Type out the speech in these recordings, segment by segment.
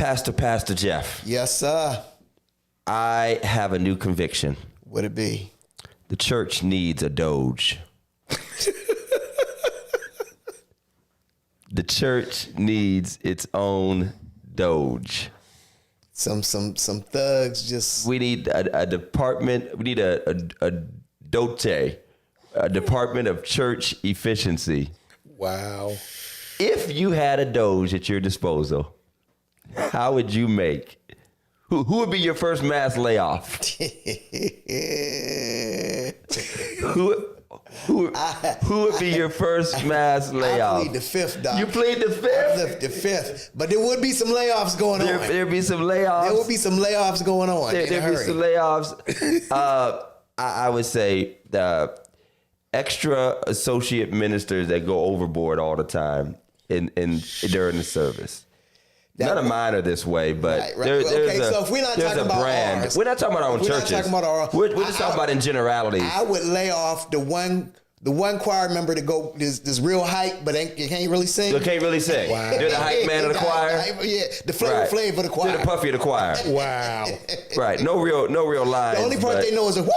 Pastor Jeff. Yes, sir. I have a new conviction. Would it be? The church needs a Doge. The church needs its own Doge. Some thugs just. We need a department. We need a DOTE, a Department of Church Efficiency. Wow. If you had a Doge at your disposal, how would you make? Who would be your first mass layoff? Who would be your first mass layoff? I plead the fifth, Doc. You plead the fifth? I plead the fifth. But there would be some layoffs going on. There'd be some layoffs. There would be some layoffs going on. There'd be some layoffs. I would say the extra associate ministers that go overboard all the time during the service. None of mine are this way, but right. So if we're not talking about brand. ours, We're not talking about our own churches. Not talking about our, we're just talking about in generalities. I would lay off the one choir member to go this real hype, but you can't really sing. You can't really sing. Wow. They're the hype man of the choir. Yeah, the flavor of the choir. They're the puffy of the choir. Wow. Right. No real lines. The only part they know is a woo.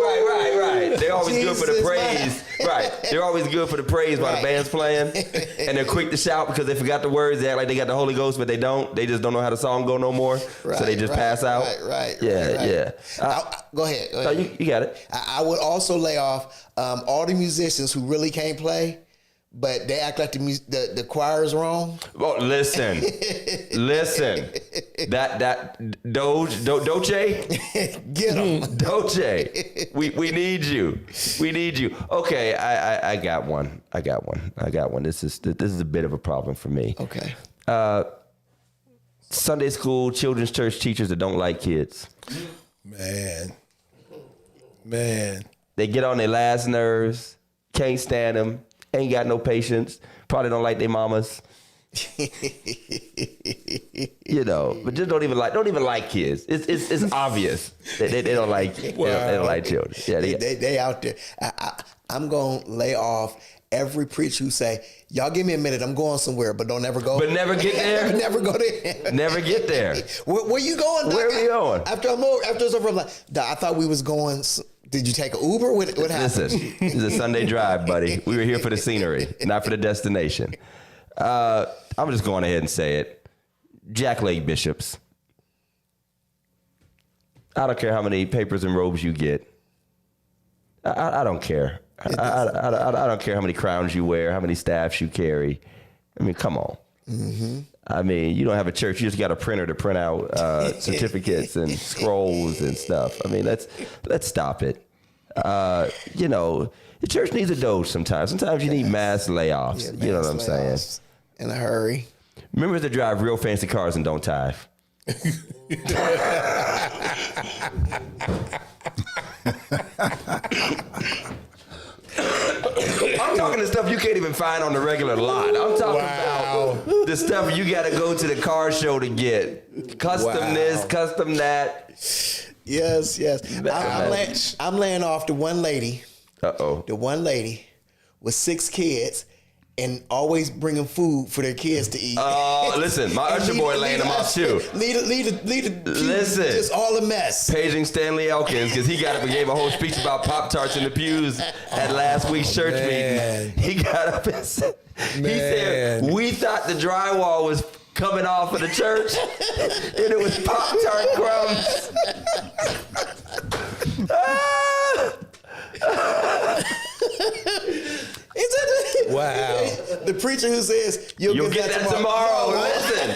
Right. They're always good for the Jesus, praise. Right. They're always good for the praise while the band's playing. And they're quick to shout because they forgot the words. They act like they got the Holy Ghost, but they don't. They just don't know how the song go no more. So they just pass out. Right. Yeah. Go ahead. No, you got it. I would also lay off all the musicians who really can't play, but they act like the choir is wrong. Oh, listen. That Doce, Get them. Doce. We need you. Okay, I got one. This is a bit of a problem for me. Okay. Sunday school, children's church teachers that don't like kids. Man. They get on their last nerves, can't stand them, ain't got no patience, probably don't like their mamas. But just don't even like kids. It's obvious that they don't like they don't like children. Yeah, they out there. I'm gonna lay off every preacher who say, "Y'all give me a minute, I'm going somewhere, but don't ever go." But never get there. Never go there. Never get there. Where you going, Doc? Where are we going? After it's over, I'm like, Doc, I thought we was going. Did you take an Uber? What happened? Listen, this is a Sunday drive, buddy. We were here for the scenery, not for the destination. I'm just going ahead and say it. Jackleg bishops. I don't care how many papers and robes you get. I don't care. I don't care how many crowns you wear, how many staffs you carry. I mean, come on. Mm-hmm. I mean, you don't have a church. You just got a printer to print out certificates and scrolls and stuff. I mean, let's stop it. The church needs a Doge sometimes. Sometimes you need mass layoffs. Yeah, you know what I'm saying? In a hurry. Members that drive real fancy cars and don't tithe. I'm talking the stuff you can't even find on the regular lot. I'm talking about the stuff you got to go to the car show to get. Custom this, custom that. Yes. I'm laying off the one lady. The one lady with 6 kids and always bringing food for their kids to eat. Oh, listen, my usher boy laying them off too. Listen, just all a mess. Paging Stanley Elkins because he got up and gave a whole speech about Pop-Tarts in the pews at last week's church meeting. He got up and said, he said, we thought the drywall was coming off of the church and it was Pop-Tart crumbs. Wow. The preacher who says, you'll get that tomorrow. Listen.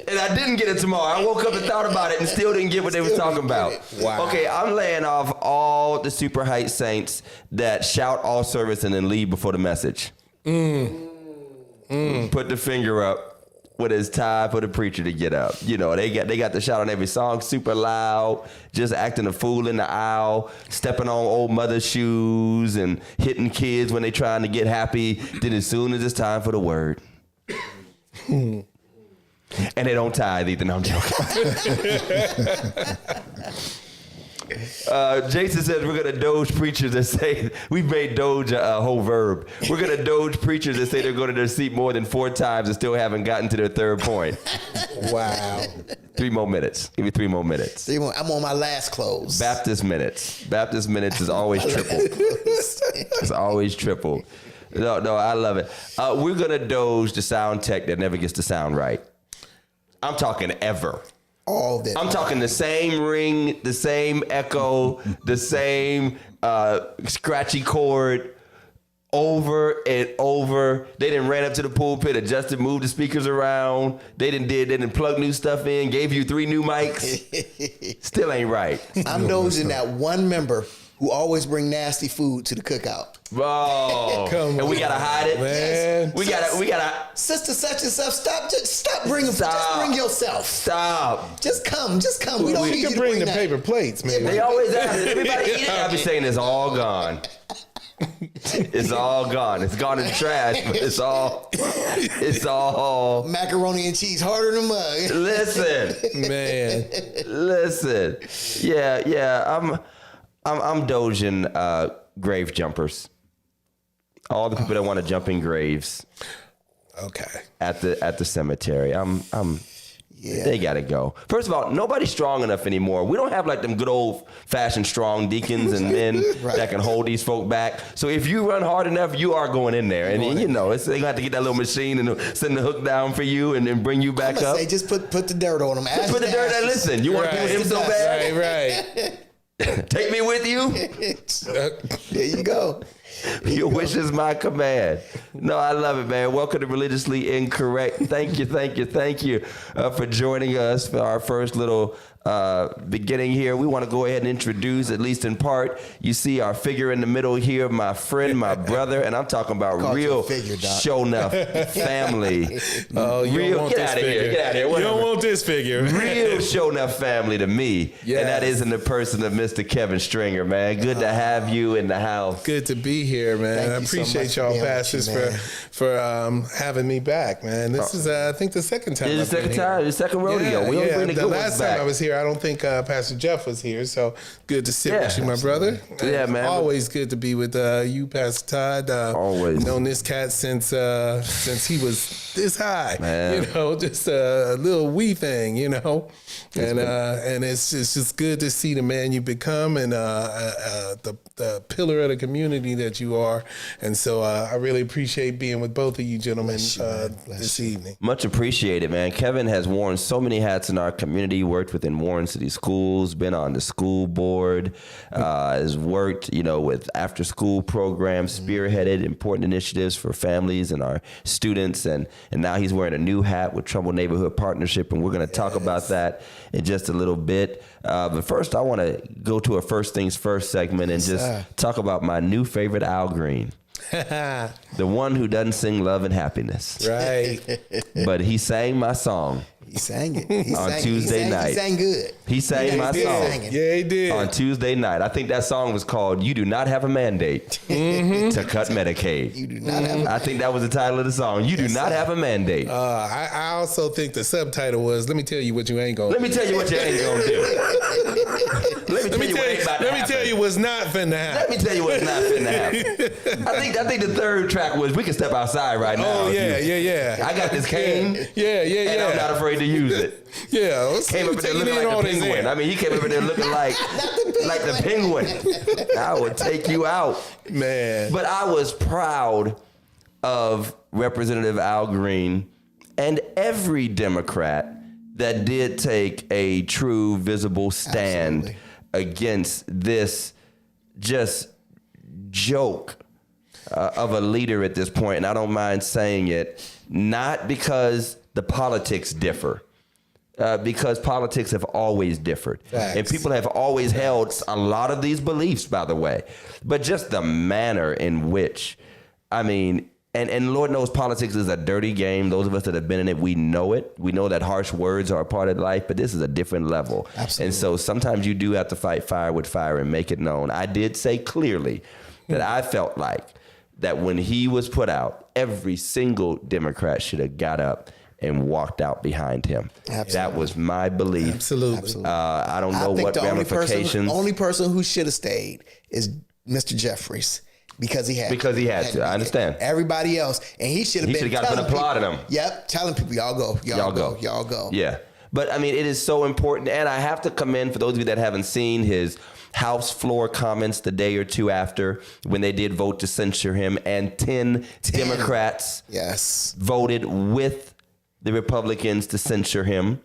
And I didn't get it tomorrow. I woke up and thought about it and still didn't get what they was talking about. Wow. Okay, I'm laying off all the super hype saints that shout all service and then leave before the message. Put the finger up when it's time for the preacher to get up. They got the shout on every song super loud, just acting a fool in the aisle, stepping on old mother's shoes and hitting kids when they trying to get happy. Then as soon as it's time for the word. And they don't tithe either. No, I'm joking. Jason says we're going to doge preachers that say, we made doge a whole verb. We're going to doge preachers that say they're going to their seat more than 4 times and still haven't gotten to their third point. Wow. 3 more minutes. Give me 3 more minutes. I'm on my last close. Baptist minutes. Baptist minutes is always triple. It's always triple. No, I love it. We're going to doge the sound tech that never gets the sound right. I'm talking ever. All that. I'm talking the same ring, the same echo, the same scratchy chord over and over. They didn't ran up to the pulpit, adjusted, moved the speakers around. They didn't plug new stuff in, gave you 3 new mics. Still ain't right. I'm dozing that one member who always bring nasty food to the cookout. Oh, and we gotta hide it, man. We gotta. Sister such and such, stop bringing. Just bring yourself. Stop. Just come. We don't need you can to bring the that. paper plates, man. They always ask everybody eat it. I be saying it's all gone. It's all gone. It's gone in the trash, but it's all macaroni and cheese harder than mug. Listen. Yeah. I'm doging grave jumpers. All the people that want to jump in graves. Okay. At the cemetery. They gotta go. First of all, nobody's strong enough anymore. We don't have like them good old fashioned strong deacons and men that can hold these folk back. So if you run hard enough, you are going in there, and you know they gonna have to get that little machine and send the hook down for you and then bring you back up. Say just put the dirt on them. Just put the dirt there. Listen, you want to be with him so bad? Right. Take me with you. There you go. Your wish is my command. No, I love it, man. Welcome to Religiously Incorrect. Thank you for joining us for our first little beginning here. We want to go ahead and introduce, at least in part, you see our figure in the middle here, my friend, my brother, and I'm talking about real show enough family. Oh, you real, don't want this figure. Get out of here. You don't want this figure. Real show enough family to me. Yes. And that is in the person of Mr. Kevin Stringer, man. Good to have you in the house. Good to be here, man. I appreciate y'all pastors for having me back, man. This is I think the second time. It's the second rodeo. We don't bring the good ones back. Last time I was here, I don't think Pastor Jeff was here, so good to sit with you, my brother. Yeah, man. Always good to be with you, Pastor Todd. Always known this cat since he was this high, man. You know, just a little wee thing, you know, and it's just good to see the man you become and the pillar of the community that you are, and so I really appreciate being with both of you gentlemen this evening. Much appreciated, man. Kevin has worn so many hats in our community, worked within Warren City Schools, been on the school board, has worked, with after school programs, spearheaded important initiatives for families and our students, and now he's wearing a new hat with Trumbull Neighborhood Partnership, and we're going to talk about that in just a little bit. But first, I want to go to a first things first segment and just talk about my new favorite Al Green. The one who doesn't sing Love and Happiness. Right. But he sang my song. He sang it. On Tuesday night. He sang good. He sang my song. Yeah, he did. On Tuesday night. I think that song was called You Do Not Have a Mandate to Cut Medicaid. You do not have I think that was the title of the song. You do not have a mandate. I also think the subtitle was, let me tell you what you ain't going to do. Let me tell you what you ain't going to do. Let me tell you what's not finna happen. Let me tell you what's not finna happen. I think the third track was We Can Step Outside right now. Oh, yeah. I got this cane. Yeah. And I'm not afraid to use it. Yeah. Came up there looking like the penguin. I mean, he came over there looking like the penguin. I would take you out. Man. But I was proud of Representative Al Green and every Democrat that did take a true, visible stand against this just joke of a leader at this point. And I don't mind saying it, not because the politics differ, because politics have always differed. Facts. And people have always held a lot of these beliefs, by the way. But just the manner in which, and Lord knows politics is a dirty game. Those of us that have been in it, we know it. We know that harsh words are a part of life, but this is a different level. Absolutely. And so sometimes you do have to fight fire with fire and make it known. I did say clearly that I felt like that when he was put out, every single Democrat should have got up and walked out behind him. Absolutely. That was my belief. Absolutely. I don't know what ramifications. The only person who should have stayed is Mr. Jeffries. Because he had to. I understand. Everybody else. And he should have got been applauding him. Yep. Telling people, y'all go. Yeah. But I mean, it is so important. And I have to commend, for those of you that haven't seen his House floor comments the day or two after, when they did vote to censure him, and 10 Democrats voted with the Republicans to censure him.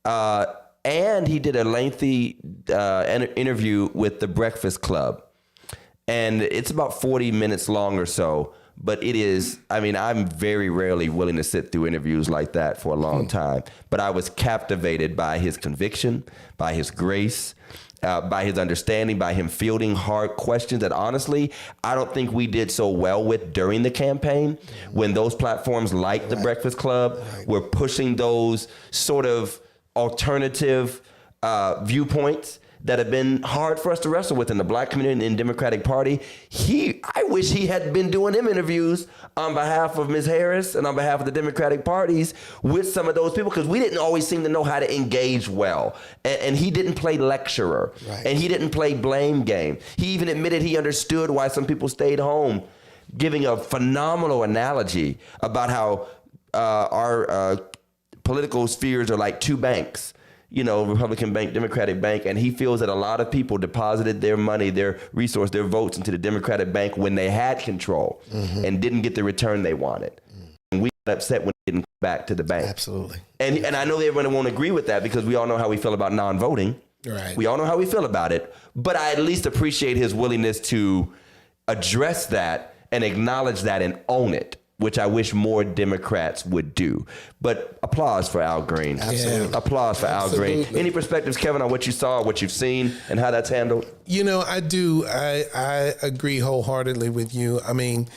And he did a lengthy interview with the Breakfast Club. And it's about 40 minutes long or so, but it is, I mean, I'm very rarely willing to sit through interviews like that for a long time, but I was captivated by his conviction, by his grace, by his understanding, by him fielding hard questions that honestly, I don't think we did so well with during the campaign, when those platforms like the Breakfast Club were pushing those sort of alternative viewpoints that have been hard for us to wrestle with in the black community and Democratic Party. I wish he had been doing them interviews on behalf of Ms. Harris and on behalf of the Democratic parties with some of those people, because we didn't always seem to know how to engage well. And he didn't play lecturer, and he didn't play blame game. He even admitted he understood why some people stayed home, giving a phenomenal analogy about how our political spheres are like two banks. You know, Republican bank, Democratic bank, and he feels that a lot of people deposited their money, their resource, their votes into the Democratic bank when they had control and didn't get the return they wanted. And we got upset when it didn't come back to the bank. Absolutely. And I know everyone won't agree with that, because we all know how we feel about non-voting. Right. We all know how we feel about it, but I at least appreciate his willingness to address that and acknowledge that and own it, which I wish more Democrats would do. But applause for Al Green. Absolutely. Yeah. Applause for Al Green. Any perspectives, Kevin, on what you saw, what you've seen, and how that's handled? You know, I do. I agree wholeheartedly with you. I mean,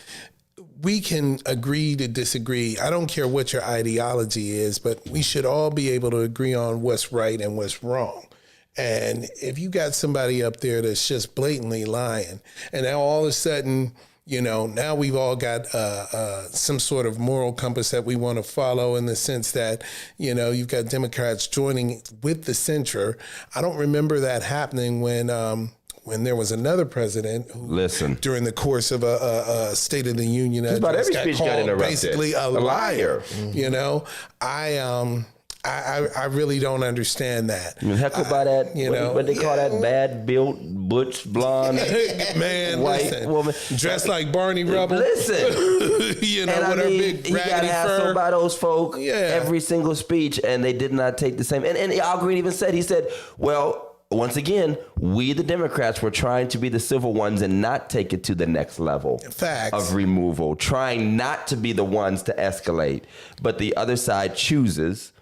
we can agree to disagree. I don't care what your ideology is, but we should all be able to agree on what's right and what's wrong. And if you got somebody up there that's just blatantly lying, and now all of a sudden, you know, now we've all got some sort of moral compass that we want to follow, in the sense that, you know, you've got Democrats joining with the censure. I don't remember that happening when there was another president who, during the course of a State of the Union address, about every speech got interrupted. Basically a liar. You know, I really don't understand that. Heckled by that, what they call that bad built, butch, blonde, man, white woman. Dressed like Barney Rubble. Listen. You know, with her big he raggedy got fur. hassled by those folk every single speech, and they did not take the same. And Al Green even said, well, once again, we, the Democrats, were trying to be the civil ones and not take it to the next level of removal, trying not to be the ones to escalate. But the other side chooses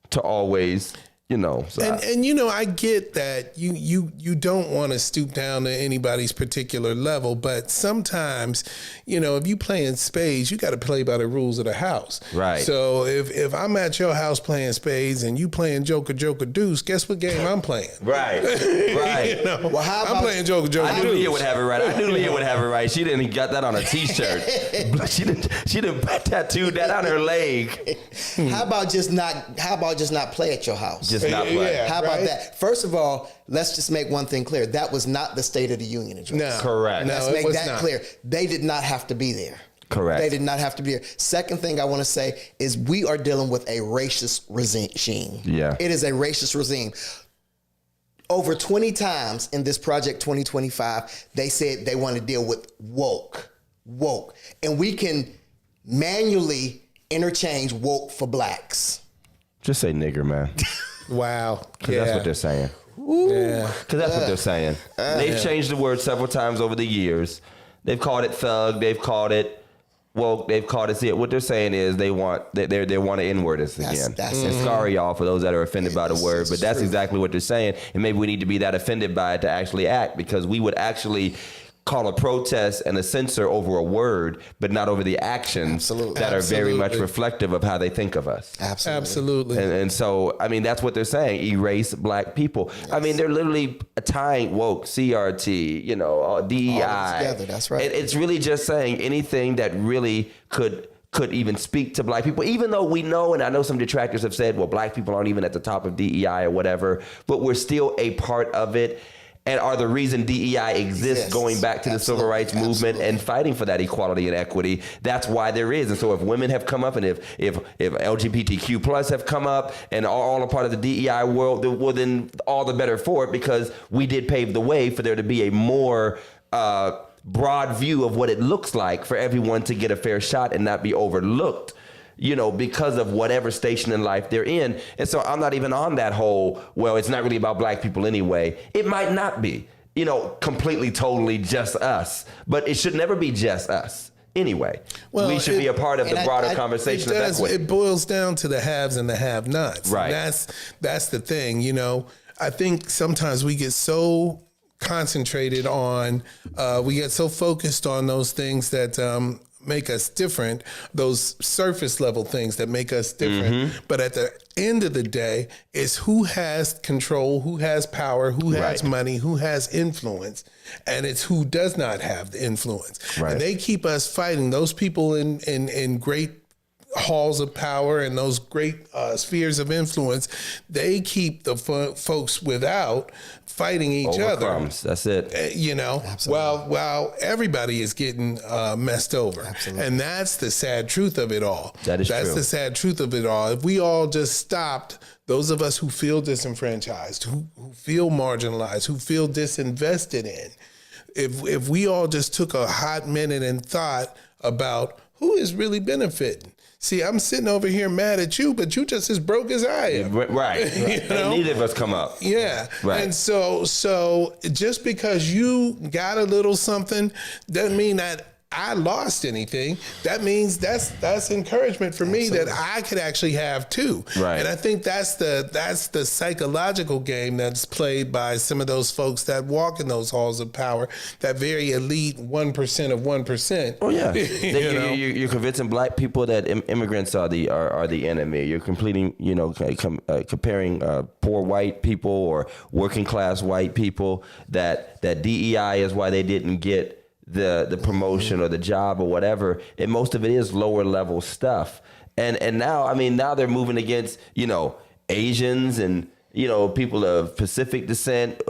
to always, you know. So and you know, I get that you don't want to stoop down to anybody's particular level, but sometimes, you know, if you playing spades, you got to play by the rules of the house. Right. So if I'm at your house playing spades and you playing Joker Deuce, guess what game I'm playing? Right. You know, well, I'm playing Joker Deuce. I knew Leah would have it right. She didn't got that on a T-shirt. she didn't tattoo that on her leg. How about just not play at your house? Just not play. How about that? First of all, let's just make one thing clear. That was not the State of the Union address. No. Correct. Let's make that clear. They did not have to be there. Correct. They did not have to be there. Second thing I want to say is we are dealing with a racist regime. Yeah. It is a racist regime. Over 20 times in this Project 2025, they said they want to deal with woke. And we can manually interchange woke for blacks. Just say nigger, man. Wow. Because that's what they're saying. Because that's what they're saying. They've changed the word several times over the years. They've called it thug. They've called it woke. They've called it. What they're saying is they want to N-word us again. And sorry, y'all, for those that are offended by the word, but that's exactly what they're saying. And maybe we need to be that offended by it to actually act, because we would actually call a protest and a censor over a word, but not over the actions that are very much reflective of how they think of us. Absolutely. And so, I mean, that's what they're saying. Erase black people. Yes. I mean, they're literally tying woke, CRT, you know, DEI. All together, that's right. It's really just saying anything that really could could even speak to black people, even though we know, and I know some detractors have said, well, black people aren't even at the top of DEI or whatever, but we're still a part of it and are the reason DEI exists, going back to the civil rights movement and fighting for that equality and equity. That's why there is. And so if women have come up and if LGBTQ plus have come up and are all a part of the DEI world, well, then all the better for it, because we did pave the way for there to be a more broad view of what it looks like for everyone to get a fair shot and not be overlooked, you know, because of whatever station in life they're in. And so I'm not even on that whole, well, it's not really about black people anyway. It might not be, you know, completely, totally just us, but it should never be just us. Anyway, well, we should be a part of the broader conversation of equity. It boils down to the haves and the have-nots. Right. And that's the thing, you know. I think sometimes we get so concentrated on, we get so focused on those things that make us different, those surface level things that make us different. But at the end of the day, it's who has control, who has power, who has money, who has influence, and it's who does not have the influence. Right. And they keep us fighting. Those people in great halls of power and those great spheres of influence, they keep the folks without fighting each other. Crumbs. That's it. You know, while everybody is getting messed over. Absolutely. And that's the sad truth of it all. That's the sad truth of it all. If we all just stopped, those of us who feel disenfranchised, who feel marginalized, who feel disinvested in, if we all just took a hot minute and thought about who is really benefiting. See, I'm sitting over here mad at you, but you just as broke as I am. Right. You know? Neither of us come up. Yeah. Right. And so just because you got a little something doesn't mean that I lost anything. That means that's encouragement for me that I could actually have too. Right. And I think that's the psychological game that's played by some of those folks that walk in those halls of power, that very elite 1% of 1%. Oh yeah. You're convincing black people that immigrants are the enemy. You're completing, comparing poor white people or working class white people that DEI is why they didn't get the promotion or the job or whatever, and most of it is lower level stuff. And now they're moving against, Asians and, people of Pacific descent,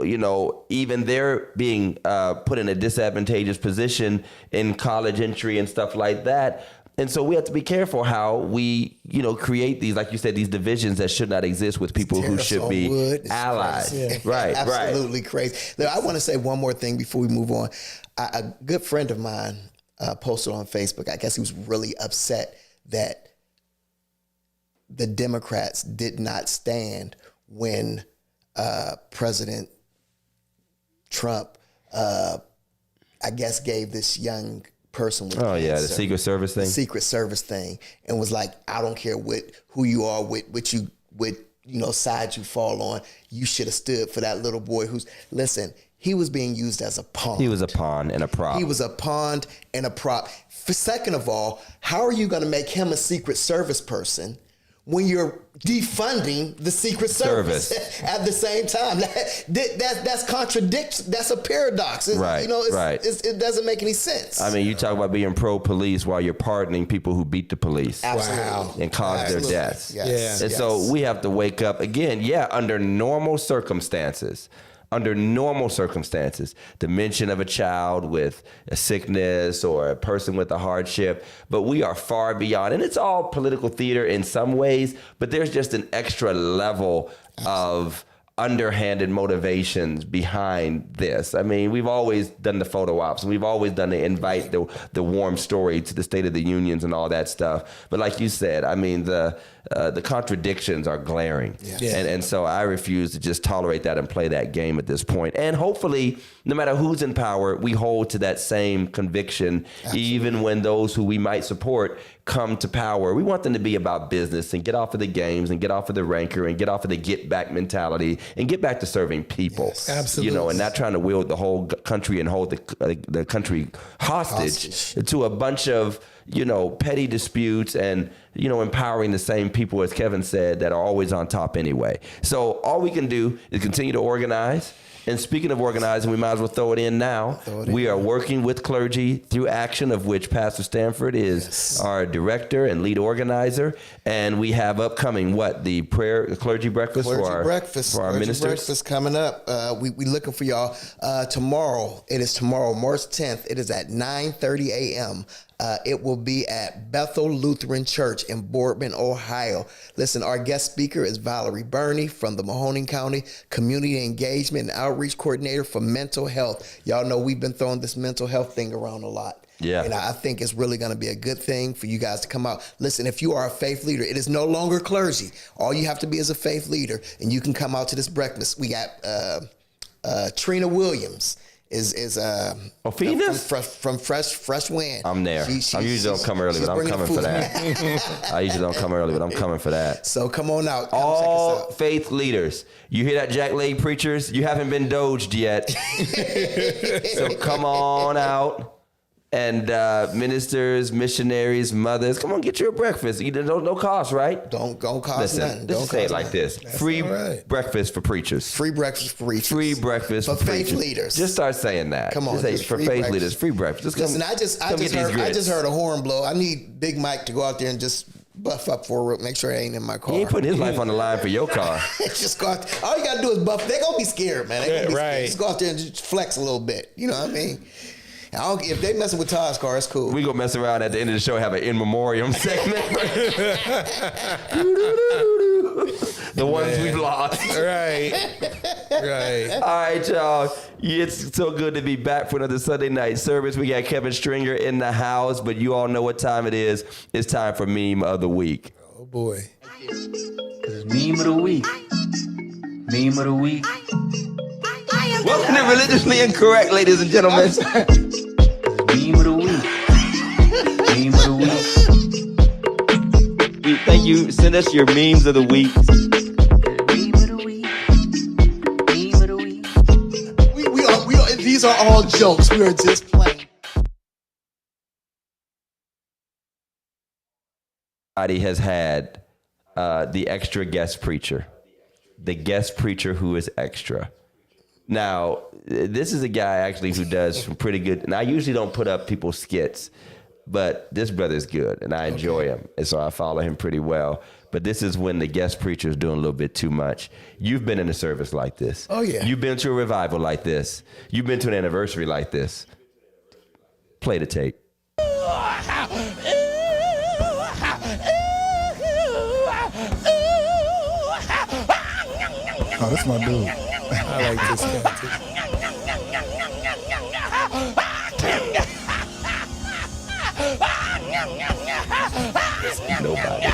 even they're being put in a disadvantageous position in college entry and stuff like that. And so we have to be careful how we, create these, like you said, these divisions that should not exist with people who should be allies. Yeah. Right, Absolutely crazy. Look, I want to say one more thing before we move on. A good friend of mine posted on Facebook, I guess he was really upset that the Democrats did not stand when President Trump, I guess, gave this young person with the Secret Service thing. The Secret Service thing, and was like, I don't care who you are, what side you fall on. You should have stood for that little boy listen, he was being used as a pawn. He was a pawn and a prop. He was a pawn and a prop. Second of all, how are you going to make him a Secret Service person when you're defunding the Secret Service at the same time? That's contradiction. That's a paradox. It doesn't make any sense. I mean, you talk about being pro-police while you're pardoning people who beat the police. Absolutely. And caused their deaths. Yes. And so we have to wake up again. Yeah, under normal circumstances, the mention of a child with a sickness or a person with a hardship, but we are far beyond, and it's all political theater in some ways, but there's just an extra level of underhanded motivations behind this. I mean, we've always done the photo ops, and we've always done the invite the warm story to the State of the Unions and all that stuff. But like you said, I mean, the contradictions are glaring. Yes. And so I refuse to just tolerate that and play that game at this point. And hopefully, no matter who's in power, we hold to that same conviction. Absolutely. Even when those who we might support come to power. We want them to be about business and get off of the games and get off of the rancor and get off of the get back mentality and get back to serving people. Yes. Absolutely. And not trying to wield the whole country and hold the country hostage to a bunch of, petty disputes and, empowering the same people, as Kevin said, that are always on top anyway. So all we can do is continue to organize And speaking of organizing, we might as well throw it in now. We are working with clergy through action, of which Pastor Stanford is our director and lead organizer. And we have upcoming the clergy breakfast for our ministers. Breakfast coming up. We looking for y'all tomorrow. It is tomorrow, March 10th. It is at 9:30 a.m. It will be at Bethel Lutheran Church in Boardman, Ohio. Listen, our guest speaker is Valerie Burney from the Mahoning County Community Engagement and Outreach Coordinator for Mental Health. Y'all know we've been throwing this mental health thing around a lot. Yeah. And I think it's really going to be a good thing for you guys to come out. Listen, if you are a faith leader, it is no longer clergy. All you have to be is a faith leader, and you can come out to this breakfast. We got Trina Williams. Is from Fresh Wind. I'm there. I usually don't come early, but I'm coming for that. I usually don't come early, but I'm coming for that. So come on out. All faith leaders. You hear that, Jack Leg preachers? You haven't been doged yet. So come on out. And ministers, missionaries, mothers, come on, get you a breakfast. No cost, right? Don't cost nothing. Let's say it like this. Free breakfast for preachers. Free breakfast for preachers. Free breakfast for faith preachers. leaders. Just start saying that. Come on. Just say for faith leaders, free breakfast. Listen, I just heard a horn blow. I need Big Mike to go out there and just buff up for it, make sure it ain't in my car. He ain't putting his life on the line for your car. Just go out there. All you got to do is buff. They're going to be scared, man. Scared. Just go out there and just flex a little bit. You know what I mean? If they messing with Todd's car, it's cool. We gonna mess around at the end of the show and have an in memoriam segment. The ones we've lost. Right. All right, y'all. It's so good to be back for another Sunday night service. We got Kevin Stringer in the house, but you all know what time it is. It's time for Meme of the Week. Oh, boy. Meme of the Week. Meme of the Week. Welcome to Religiously Incorrect, ladies and gentlemen. Meme of the Week. Meme of the Week. Thank you. Send us your memes of the week. Meme of the Week. Meme of the Week. We are, these are all jokes. We are just playing. Everybody has had the extra guest preacher. The guest preacher who is extra. Now, this is a guy actually who does some pretty good, and I usually don't put up people's skits, but this brother's good, and I enjoy him, and so I follow him pretty well. But this is when the guest preacher is doing a little bit too much. You've been in a service like this. Oh, yeah. You've been to a revival like this. You've been to an anniversary like this. Play the tape. Oh, that's my dude. I like this guy too. Nobody.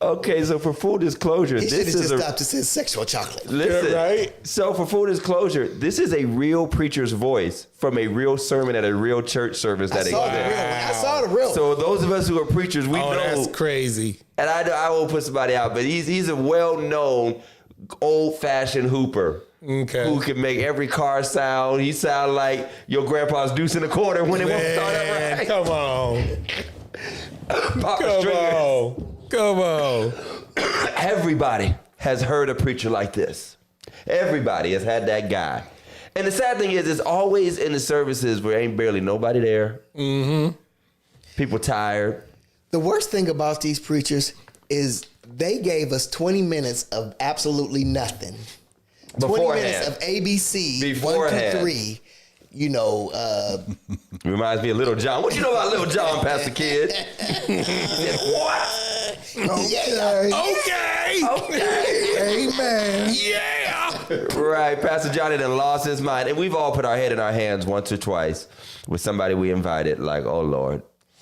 Okay, so for full disclosure, He this should is have just stopped to say sexual chocolate. Listen, Yeah, right? So for full disclosure, this is a real preacher's voice from a real sermon at a real church service that exists. I saw the real one. So those of us who are preachers, we Oh, know. that's crazy. And I won't put somebody out, but he's a well-known, old-fashioned hooper. Okay. Who can make every car sound. He sound like your grandpa's deuce in the quarter when it won't start up Man, right. come on. Papa Come Stringer. on. Come on. Everybody has heard a preacher like this. Everybody has had that guy. And the sad thing is, it's always in the services where ain't barely nobody there. Mm-hmm. People tired. The worst thing about these preachers is they gave us 20 minutes of absolutely nothing. 20 minutes of ABC, Beforehand. 1, 2, 3. You know, Reminds me of Little John. What you know about Little John, Pastor Kid? What? yeah. Okay. Amen. Yeah. Right. Pastor Johnny done lost his mind. And we've all put our head in our hands once or twice with somebody we invited. Like, oh, Lord,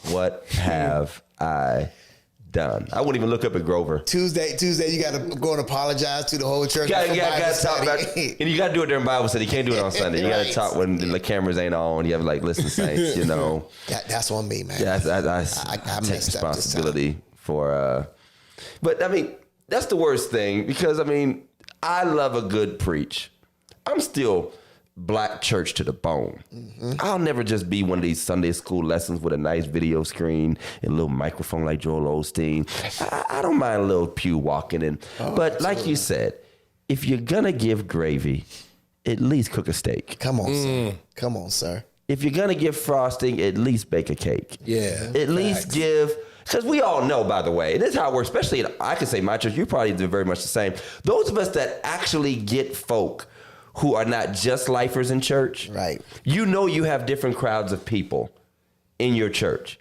what have I done? I wouldn't even look up at Grover. Tuesday, you got to go and apologize to the whole church. You before gotta Bible talk about, study. and you gotta do it during Bible study. You can't do it on Sunday. You gotta Right. talk when the cameras ain't on. You have to like, listen, saints, you know. That's on me, man. Yeah, I take take messed up this responsibility for. But I mean, that's the worst thing because I mean, I love a good preach. I'm still black church to the bone. I'll never just be one of these Sunday school lessons with a nice video screen and a little microphone like Joel Osteen. I don't mind a little pew walking in. But like you said, if you're going to give gravy, at least cook a steak. Come on, sir. Come on, sir. If you're going to give frosting, at least bake a cake. Yeah. At least give, because we all know, by the way, and this is how it works, especially in, I can say my church, you probably do very much the same. Those of us that actually get folk who are not just lifers in church, right? You know you have different crowds of people in your church.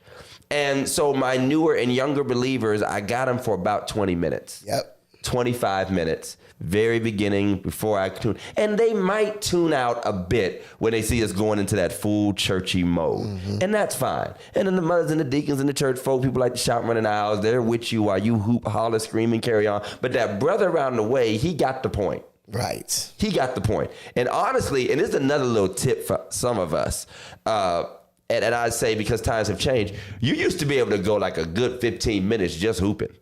And so my newer and younger believers, I got them for about 20 minutes. Yep. 25 minutes, very beginning, before I tune. And they might tune out a bit when they see us going into that full churchy mode. And that's fine. And then the mothers and the deacons and the church folk, people like to shout running the aisles, they're with you while you hoop, holler, scream, and carry on. But that brother around the way, he got the point. Right. He got the point. And honestly, and this is another little tip for some of us, and I'd say because times have changed, you used to be able to go like a good 15 minutes just hooping.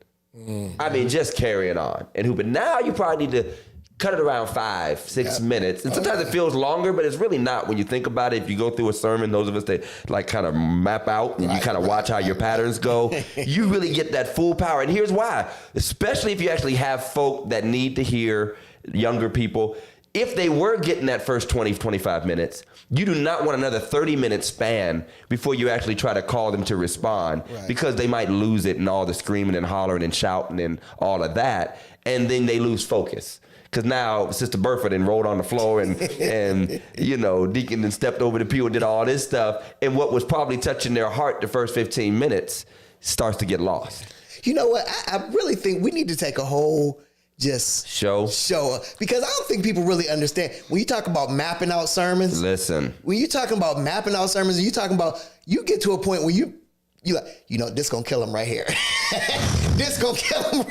I mean, just carrying on and hooping. Now you probably need to cut it around 5-6 minutes. And sometimes it feels longer, but it's really not when you think about it. If you go through a sermon, those of us that like kind of map out and you kind of watch how your patterns go, you really get that full power. And here's why, especially if you actually have folk that need to hear, younger people, if they were getting that first 20, 25 minutes, you do not want another 30-minute span before you actually try to call them to respond, because they might lose it and all the screaming and hollering and shouting and all of that, and then they lose focus. Because now Sister Burford and rolled on the floor and you know, Deacon then stepped over the pew and did all this stuff, and what was probably touching their heart the first 15 minutes starts to get lost. You know what? I really think we need to take a whole show because I don't think people really understand when you talk about mapping out sermons. Listen, when you're talking about mapping out sermons, and you talking about, you get to a point where you like, you know, this gonna kill him right here. This gonna kill him.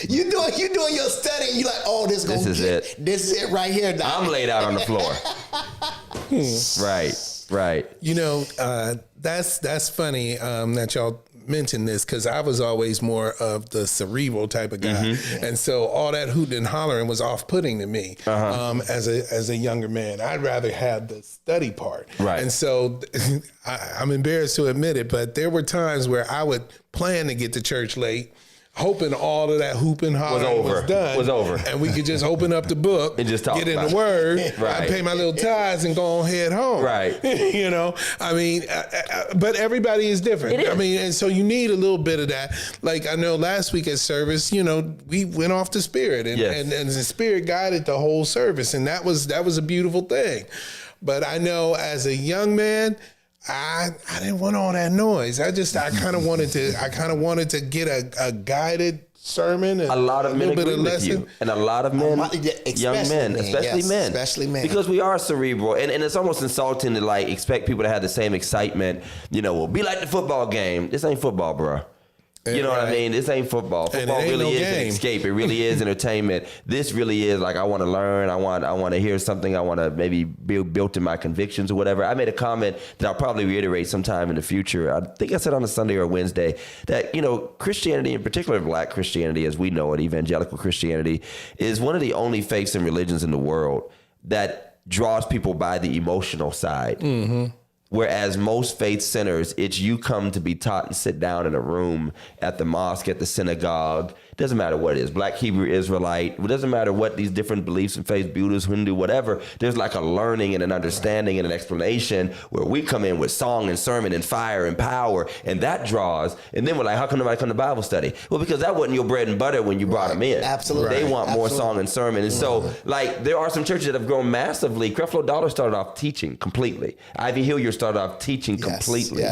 You doing your study, and you like, oh, this is it right here. Doc. I'm laid out on the floor. Right. You know, that's funny that y'all mention this, because I was always more of the cerebral type of guy, and so all that hooting and hollering was off-putting to me as a younger man. I'd rather have the study part, right? And so I'm embarrassed to admit it, but there were times where I would plan to get to church late, hoping all of that hooping hollering was over, and we could just open up the book and just talk, get in the word, right. I pay my little tithes and go on head home, right? You know, I mean, but everybody is different. I mean, and so you need a little bit of that. Like I know last week at service, you know, we went off the Spirit, and the Spirit guided the whole service, and that was a beautiful thing. But I know as a young man, I didn't want all that noise. I kind of wanted to get a guided sermon and a lot of men agree with you, and a lot of men, young men, especially men, because we are cerebral, and it's almost insulting to like expect people to have the same excitement. You know, well, be like the football game. This ain't football, bro. You know what I mean? This ain't football. Football really is an escape. It really is entertainment. This really is like, I want to learn. I want to hear something. I want to maybe be built in my convictions or whatever. I made a comment that I'll probably reiterate sometime in the future. I think I said on a Sunday or a Wednesday that, you know, Christianity, in particular Black Christianity as we know it, evangelical Christianity, is one of the only faiths and religions in the world that draws people by the emotional side. Whereas most faith centers, it's you come to be taught and sit down in a room at the mosque, at the synagogue. Doesn't matter what it is, Black, Hebrew, Israelite. It doesn't matter what these different beliefs and faiths, Buddhist, Hindu, whatever. There's like a learning and an understanding and an explanation where we come in with song and sermon and fire and power, and that draws. And then we're like, how come nobody come to Bible study? Well, because that wasn't your bread and butter when you brought them in. Absolutely. They want more song and sermon. And so, like, there are some churches that have grown massively. Creflo Dollar started off teaching completely. Ivy Hilliard started off teaching completely.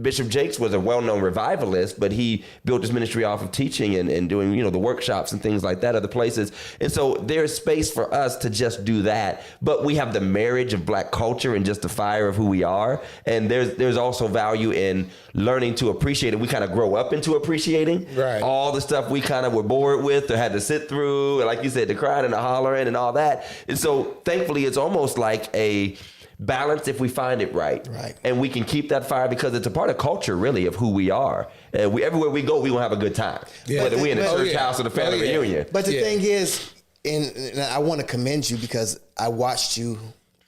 Bishop Jakes was a well-known revivalist, but he built his ministry off of teaching and doing, you know, the workshops and things like that, other places. And so there's space for us to just do that. But we have the marriage of Black culture and just the fire of who we are. And there's also value in learning to appreciate it. We kind of grow up into appreciating all the stuff we kind of were bored with or had to sit through. And like you said, the crying and the hollering and all that. And so thankfully, it's almost like a balance if we find it right. Right. And we can keep that fire because it's a part of culture, really, of who we are. Everywhere we go, we going to have a good time. Yeah. Whether we in the But- church house or the family reunion. But the Yeah. thing is, and I want to commend you because I watched you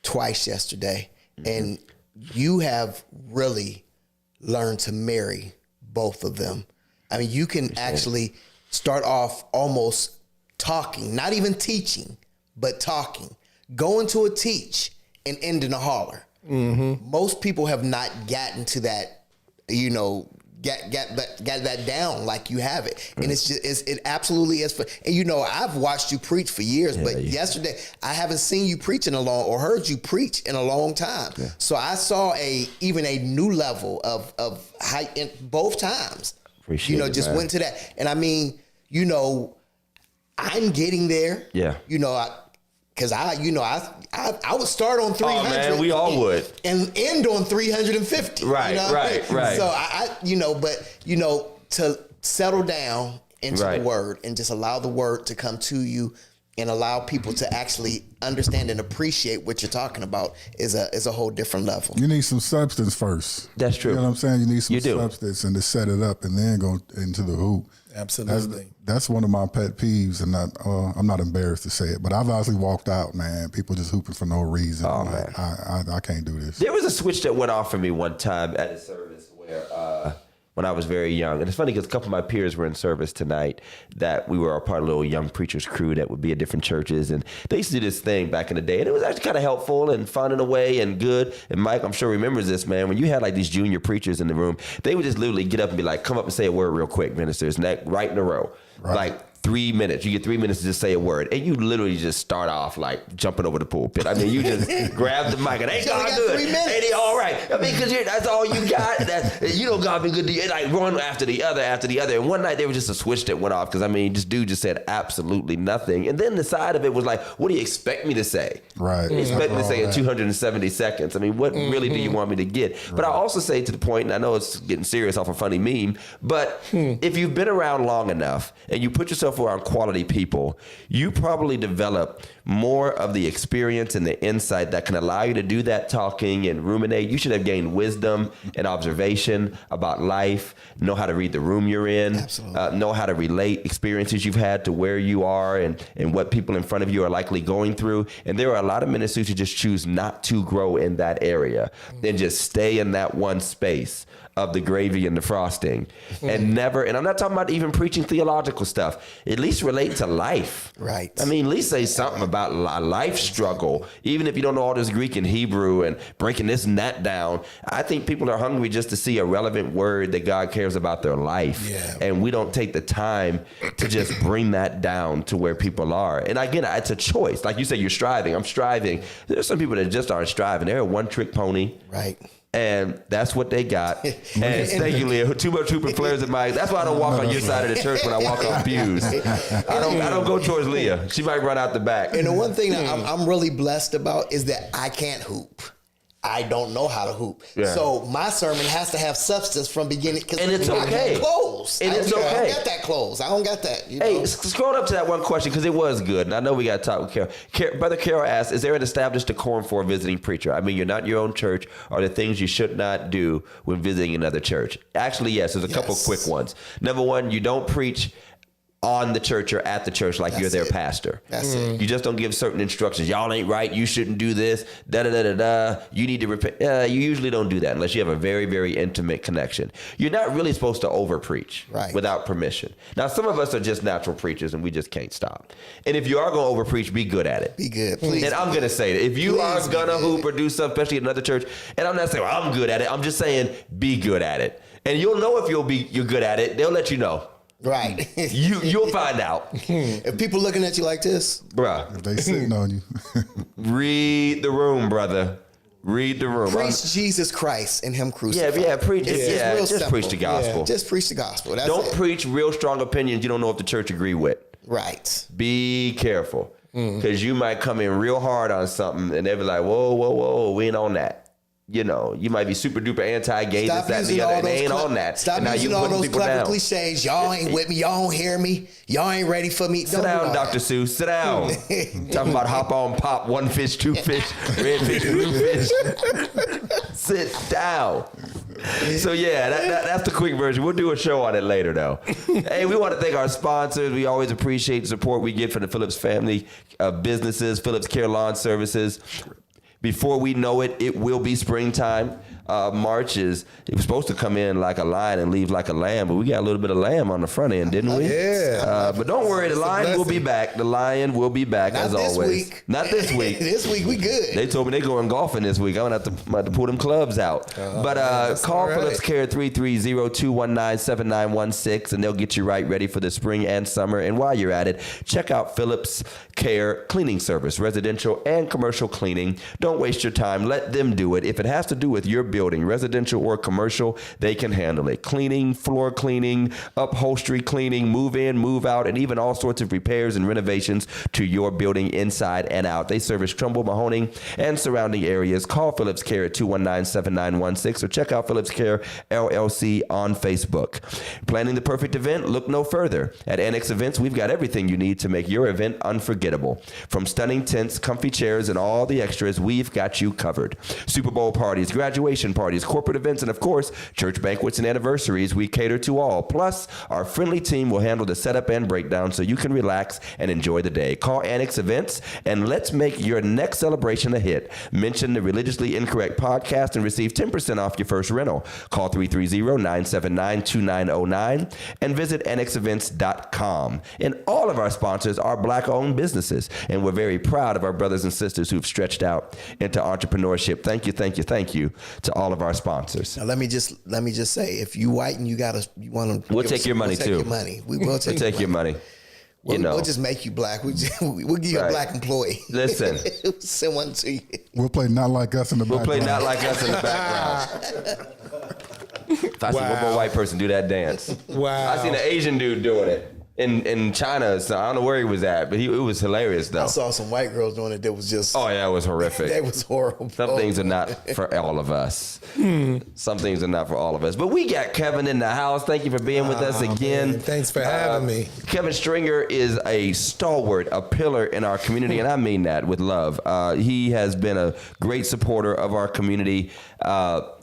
twice yesterday, and you have really learned to marry both of them. I mean, you can actually start off almost talking, not even teaching, but talking. Go into a teach and end in a holler. Most people have not gotten to that, got that down like you have it, and it absolutely is. And I've watched you preach for years, but yesterday I haven't seen you preach in a long or heard you preach in a long time. Yeah. So I saw even a new level of height in both times. Appreciate it, just man. went to that, and I mean, I'm getting there. Yeah. Because I would start on 300. Oh, man, we all would. And end on 350. Right, right. So to settle down into Right. the word and just allow the word to come to you and allow people to actually understand and appreciate what you're talking about is a whole different level. You need some substance first. That's true. You know what I'm saying? You need some You do. substance and to set it up and then go into the hoop. Absolutely. That's one of my pet peeves, and I'm not embarrassed to say it, but I've actually walked out, man. People just hooping for no reason. Oh, I'm like, man. I can't do this. There was a switch that went off for me one time at a service where when I was very young. And it's funny because a couple of my peers were in service tonight that we were a part of a little young preachers crew that would be at different churches. And they used to do this thing back in the day. And it was actually kind of helpful and fun in a way and good. And Mike, I'm sure remembers this, man. When you had like these junior preachers in the room, they would just literally get up and be like, come up and say a word real quick, ministers, and that right in a row. Right. Like 3 minutes. You get 3 minutes to just say a word. And you literally just start off like jumping over the pulpit. I mean, you just grab the mic and ain't God good? 3 minutes. Ain't he all right? I mean, because that's all you got. God been good to you. And like one after the other. And one night there was just a switch that went off because, I mean, this dude just said absolutely nothing. And then the side of it was like, what do you expect me to say? Right. You expect me to say in 270 seconds. I mean, what really do you want me to get? But I also say to the point, and I know it's getting serious off a funny meme, but if you've been around long enough and you put yourself around quality people, you probably develop more of the experience and the insight that can allow you to do that talking and ruminate. You should have gained wisdom and observation about life, know how to read the room you're in, know how to relate experiences you've had to where you are and what people in front of you are likely going through. And there are a lot of ministers who just choose not to grow in that area and just stay in that one space of the gravy and the frosting and I'm not talking about even preaching theological stuff, at least relate to life. Right. I mean, at least say something about a life struggle, even if you don't know all this Greek and Hebrew and breaking this and that down. I think people are hungry just to see a relevant word that God cares about their life. Yeah. And we don't take the time to just bring that down to where people are. And again, it's a choice. Like you said, you're striving. I'm striving. There's some people that just aren't striving. They're a one-trick pony. Right. And that's what they got. And thank you, Leah. Too much hooping flares at my. That's why I don't walk on your side of the church when I walk on pews. I don't go towards Leah. She might run out the back. And the one thing that I'm really blessed about is that I can't hoop. I don't know how to hoop. Yeah. So my sermon has to have substance from beginning. And it's okay. I close. And it's okay. I don't got that close. I don't got that. Hey, scroll up to that one question because it was good. And I know we got to talk with Carol. Brother Carol asked, is there an established decorum for a visiting preacher? I mean, you're not in your own church. Are there things you should not do when visiting another church? Actually, yes. There's a couple quick ones. Number one, you don't preach on the church or at the church like you're their pastor. That's it. You just don't give certain instructions. Y'all ain't right. You shouldn't do this. Da-da-da-da-da. You need to repent. You usually don't do that unless you have a very, very intimate connection. You're not really supposed to over-preach without permission. Now, some of us are just natural preachers and we just can't stop. And if you are going to over-preach, be good at it. Be good, please. And I'm going to say that. If you are going to hoop or do something, especially at another church, and I'm not saying, well, I'm good at it. I'm just saying, be good at it. And you'll know if you're good at it. They'll let you know. Right. You'll find out. If people looking at you like this, Bruh. If they sitting on you. Read the room, brother. Read the room. preach Jesus Christ and Him crucified. Preach. It's real just simple. preach the gospel. Yeah. Just preach the gospel. That's Don't it. preach real strong opinions you don't know if the church agree with. Right. Be careful. Because you might come in real hard on something and they'll be like, whoa, we ain't on that. you might be super duper anti-gay, Stop this, that, and using the other, all and they those ain't cle- on that. Stop And now using you all putting those people clever down. cliches. Y'all ain't with me. Y'all don't hear me. Y'all ain't ready for me. Sit down, Dr. Seuss. Sit down. Talking about hop on, pop, one fish, two fish, red fish, blue fish. Sit down. So yeah, that's the quick version. We'll do a show on it later, though. Hey, we want to thank our sponsors. We always appreciate the support we get from the Phillips family of businesses, Phillips Care Lawn Services. Before we know it, it will be springtime. March it was supposed to come in like a lion and leave like a lamb, but we got a little bit of lamb on the front end, didn't we? Yeah. But don't worry, the lion will be back. The lion will be back Not as this always. week. Not this week. This week we good. They told me they're going golfing this week. I'm going to have to pull them clubs out. But call right. Phillips Care 330-219-7916, and they'll get you ready for the spring and summer. And while you're at it, check out Phillips Care Cleaning Service, residential and commercial cleaning. Don't waste your time. Let them do it. If it has to do with your building, residential or commercial, they can handle it. Cleaning, floor cleaning, upholstery cleaning, move in, move out, and even all sorts of repairs and renovations to your building inside and out. They service Trumbull, Mahoning, and surrounding areas. Call Phillips Care at 219-7916 or check out Phillips Care LLC on Facebook. Planning the perfect event? Look no further. At Annex Events, we've got everything you need to make your event unforgettable. From stunning tents, comfy chairs, and all the extras, we've got you covered. Super Bowl parties, graduation parties, corporate events, and of course, church banquets and anniversaries, we cater to all. Plus, our friendly team will handle the setup and breakdown so you can relax and enjoy the day. Call Annex Events and let's make your next celebration a hit. Mention the Religiously Incorrect podcast and receive 10% off your first rental. Call 330-979-2909 and visit annexevents.com. And all of our sponsors are Black-owned businesses, and we're very proud of our brothers and sisters who've stretched out into entrepreneurship. Thank you to all of our sponsors. Now let me just say, if you white and you want to, We'll take your money too. Your money. We will take. We'll take your money. We'll just make you black. We'll give you a black employee. Listen. Send one to you. We'll play Not Like Us in the We'll background. play Not Like Us in the background. If I see one more white person do that dance. Wow. I seen an Asian dude doing it in China. So I don't know where he was at, but it was hilarious though. I saw some white girls doing it. That was just. Oh yeah, it was horrific. That was horrible. Some things are not for all of us. Some things are not for all of us. But we got Kevin in the house. Thank you for being with us again. Man, thanks for having me. Kevin Stringer is a stalwart, a pillar in our community, and I mean that with love. He has been a great supporter of our community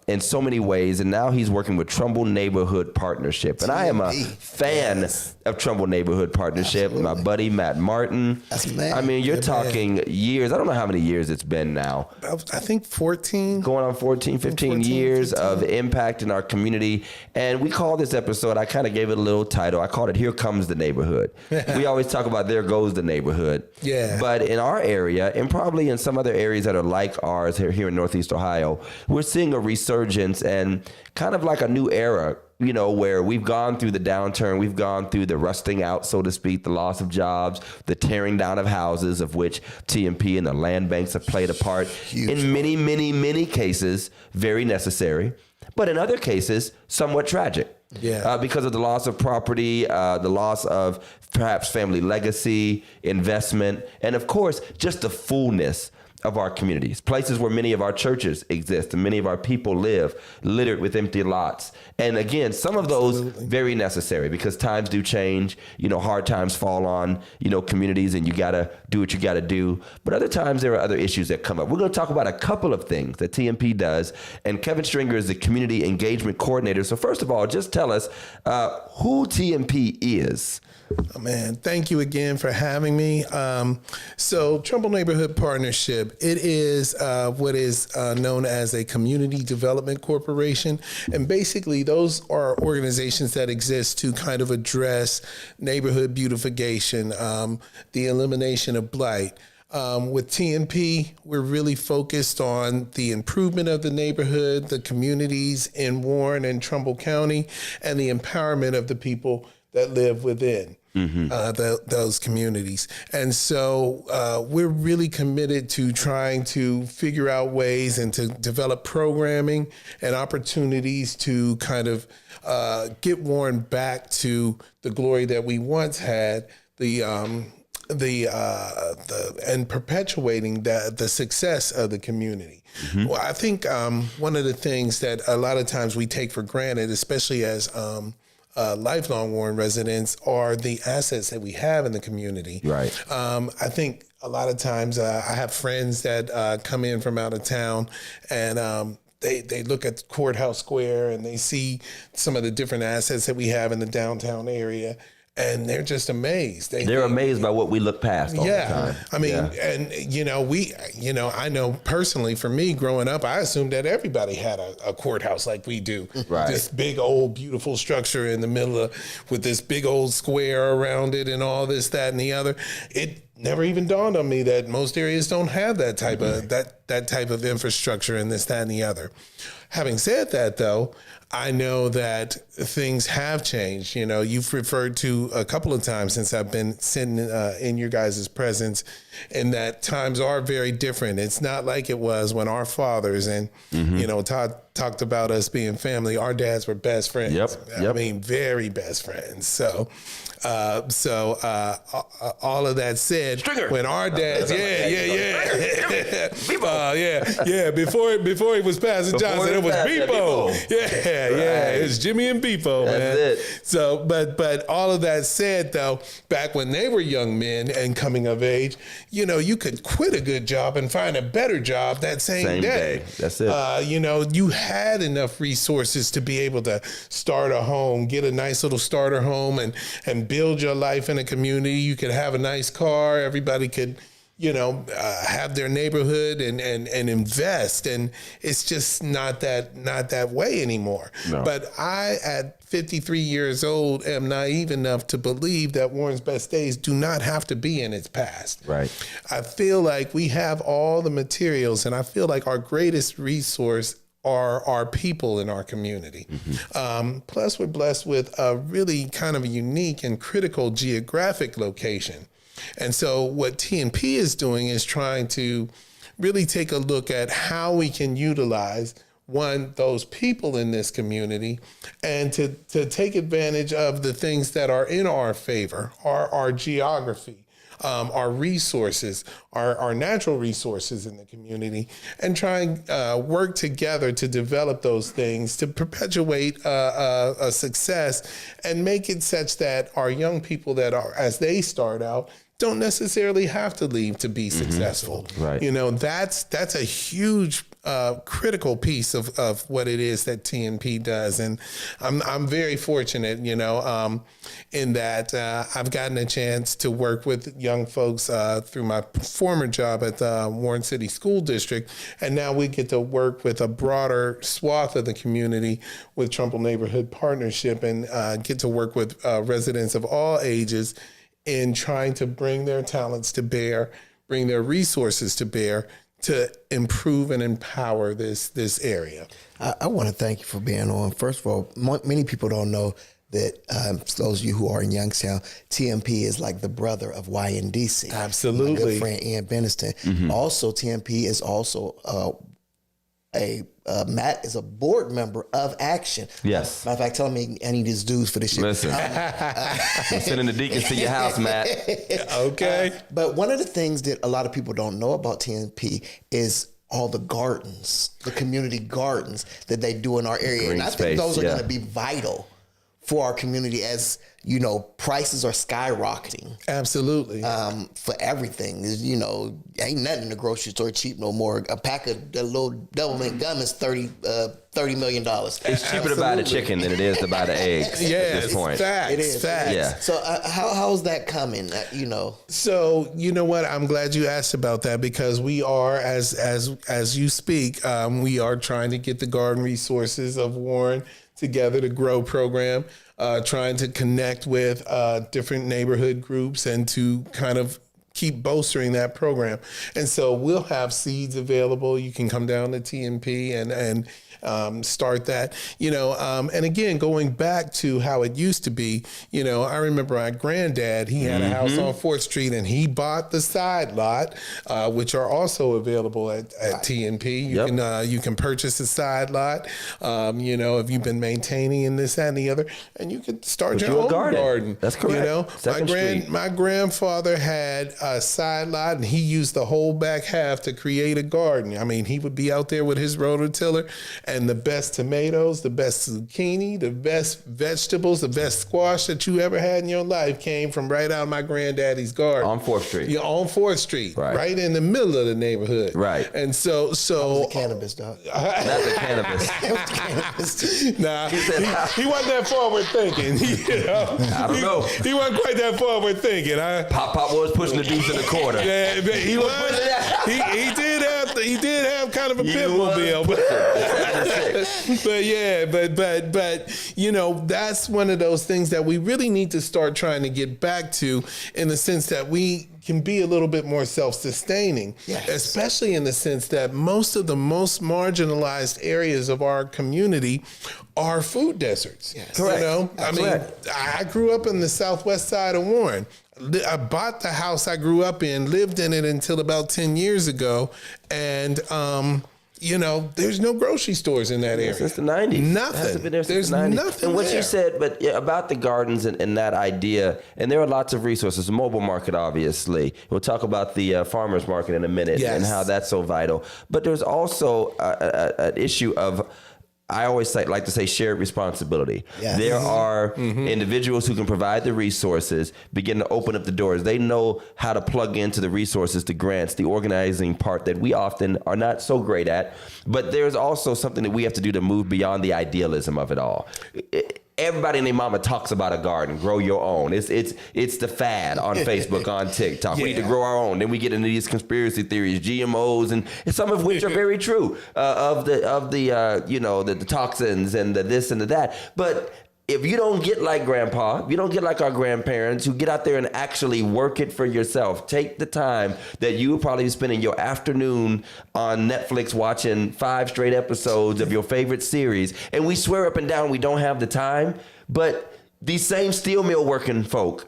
in so many ways, and now he's working with Trumbull Neighborhood Partnership. And I am a fan of Trumbull Neighborhood Partnership. Absolutely. My buddy Matt Martin. That's man. I mean, you're talking years. I don't know how many years it's been now. I think 14. Going on 15 years of impact in our community. And we call this episode, I kind of gave it a little title. I called it Here Comes the Neighborhood. We always talk about there goes the neighborhood. Yeah. But in our area, and probably in some other areas that are like ours here in Northeast Ohio, we're seeing a resurgence and kind of like a new era, where we've gone through the downturn, we've gone through the rusting out, so to speak, the loss of jobs, the tearing down of houses, of which TMP and the land banks have played a part. In many, many, many cases, very necessary, but in other cases, somewhat tragic. Yeah. Because of the loss of property, the loss of perhaps family legacy, investment, and of course, just the fullness of our communities, places where many of our churches exist and many of our people live, littered with empty lots. And again, some of those very necessary because times do change. Hard times fall on, communities, and you got to do what you got to do. But other times there are other issues that come up. We're going to talk about a couple of things that TMP does. And Kevin Stringer is the community engagement coordinator. So first of all, just tell us who TMP is. Oh, man, thank you again for having me. So Trumbull Neighborhood Partnership, it is what is known as a community development corporation. And basically those are organizations that exist to kind of address neighborhood beautification, the elimination of blight. With TNP, we're really focused on the improvement of the neighborhood, the communities in Warren and Trumbull County, and the empowerment of the people that live within. Those communities. And so we're really committed to trying to figure out ways and to develop programming and opportunities to kind of get Warren back to the glory that we once had, the and perpetuating the success of the community. Well, I think one of the things that a lot of times we take for granted, especially as lifelong Warren residents, are the assets that we have in the community. Right. I think a lot of times I have friends that come in from out of town, and they look at Courthouse Square and they see some of the different assets that we have in the downtown area, and they're just amazed. They're amazed by what we look past all the time. I mean, and I know personally, for me growing up, I assumed that everybody had a courthouse like we do. Right. This big old beautiful structure in the middle with this big old square around it and all this, that, and the other. It never even dawned on me that most areas don't have that type of that type of infrastructure and this, that, and the other. Having said that, though, I know that things have changed. You know, you've referred to a couple of times since I've been sitting in your guys' presence, and that times are very different. It's not like it was when our fathers and, Todd talked about us being family. Our dads were best friends. Yep. I mean, very best friends. So all of that said, Stringer. when our dads, before he was Pastor Johnson, it was Beepo. It's Jimmy and Beepo, man. That's it. So, but all of that said, though, back when they were young men and coming of age, you could quit a good job and find a better job that same day. That's it. You had enough resources to be able to start a home, get a nice little starter home, and build your life in a community. You could have a nice car. Everybody could, have their neighborhood and invest. And it's just not that way anymore. No. But I, at 53 years old, am naive enough to believe that Warren's best days do not have to be in its past. Right. I feel like we have all the materials, and I feel like our greatest resource are our people in our community. Plus, we're blessed with a really kind of a unique and critical geographic location. And so what TNP is doing is trying to really take a look at how we can utilize, one, those people in this community, and to take advantage of the things that are in our favor, our geography, our resources, our natural resources in the community, and try and work together to develop those things, to perpetuate a success and make it such that our young people that are, as they start out, don't necessarily have to leave to be successful. Right. That's a huge critical piece of what it is that TNP does. And I'm very fortunate, in that I've gotten a chance to work with young folks through my former job at the Warren City School District. And now we get to work with a broader swath of the community with Trumbull Neighborhood Partnership, and get to work with residents of all ages in trying to bring their talents to bear, bring their resources to bear, to improve and empower this area. I want to thank you for being on. First of all, many people don't know that, those of you who are in Youngstown, TMP is like the brother of YNDC. Absolutely. My good friend Ian Beniston. Also, TMP is also Matt is a board member of Action. Yes. Matter of fact, tell me I need his dues for this shit. Listen, I'm sending the deacons to your house, Matt. Okay. But one of the things that a lot of people don't know about TNP is all the gardens, the community gardens that they do in our area. Green and I space, think those are going to be vital for our community as, prices are skyrocketing. Absolutely. For everything. Ain't nothing in the grocery store cheap no more. A pack of a little double-mint gum is $30 million. It's cheaper to buy the chicken than it is to buy the eggs at this point. Facts. It is. Facts. Yeah. So how's that coming? So you know what? I'm glad you asked about that, because we are, as you speak, we are trying to get the garden resources of Warren together to grow program, trying to connect with different neighborhood groups and to kind of keep bolstering that program. And so we'll have seeds available. You can come down to TNP start that. And again, going back to how it used to be, I remember my granddad, he had a house on 4th Street, and he bought the side lot, which are also available at TNP. You can purchase a side lot, if you've been maintaining and this, that, and the other, and you can start your own garden. That's correct. My grandfather had a side lot, and he used the whole back half to create a garden. I mean, he would be out there with his rototiller, and the best tomatoes, the best zucchini, the best vegetables, the best squash that you ever had in your life came from right out of my granddaddy's garden. On 4th Street. Yeah, on 4th Street. Right in the middle of the neighborhood. Right. And so That was the cannabis, dog. Not the cannabis. Nah, he wasn't that forward thinking. I don't know. He wasn't quite that forward thinking. Pop was pushing the deuce in the corner. Yeah, but he was. He did have kind of a pitbull, but that's one of those things that we really need to start trying to get back to, in the sense that we can be a little bit more self-sustaining, especially in the sense that most of the most marginalized areas of our community are food deserts. Yes. Correct. I grew up in the southwest side of Warren. I bought the house I grew up in, lived in it until about 10 years ago, and there's no grocery stores in that area. Since the 90s. Nothing. There's nothing And what there. you said, but about the gardens and that idea, and there are lots of resources. The mobile market, obviously. We'll talk about the farmers market in a minute and how that's so vital. But there's also an issue of, I always like to say, shared responsibility. Yes. There are individuals who can provide the resources, begin to open up the doors. They know how to plug into the resources, the grants, the organizing part that we often are not so great at. But there's also something that we have to do to move beyond the idealism of it all. Everybody and their mama talks about a garden, grow your own. It's the fad on Facebook, on TikTok. We need to grow our own. Then we get into these conspiracy theories, GMOs, and some of which are very true, of the toxins and the this and the that. But if you don't get like grandpa, if you don't get like our grandparents who get out there and actually work it for yourself, take the time that you would probably be spending your afternoon on Netflix watching 5 straight episodes of your favorite series. And we swear up and down we don't have the time, but these same steel mill working folk,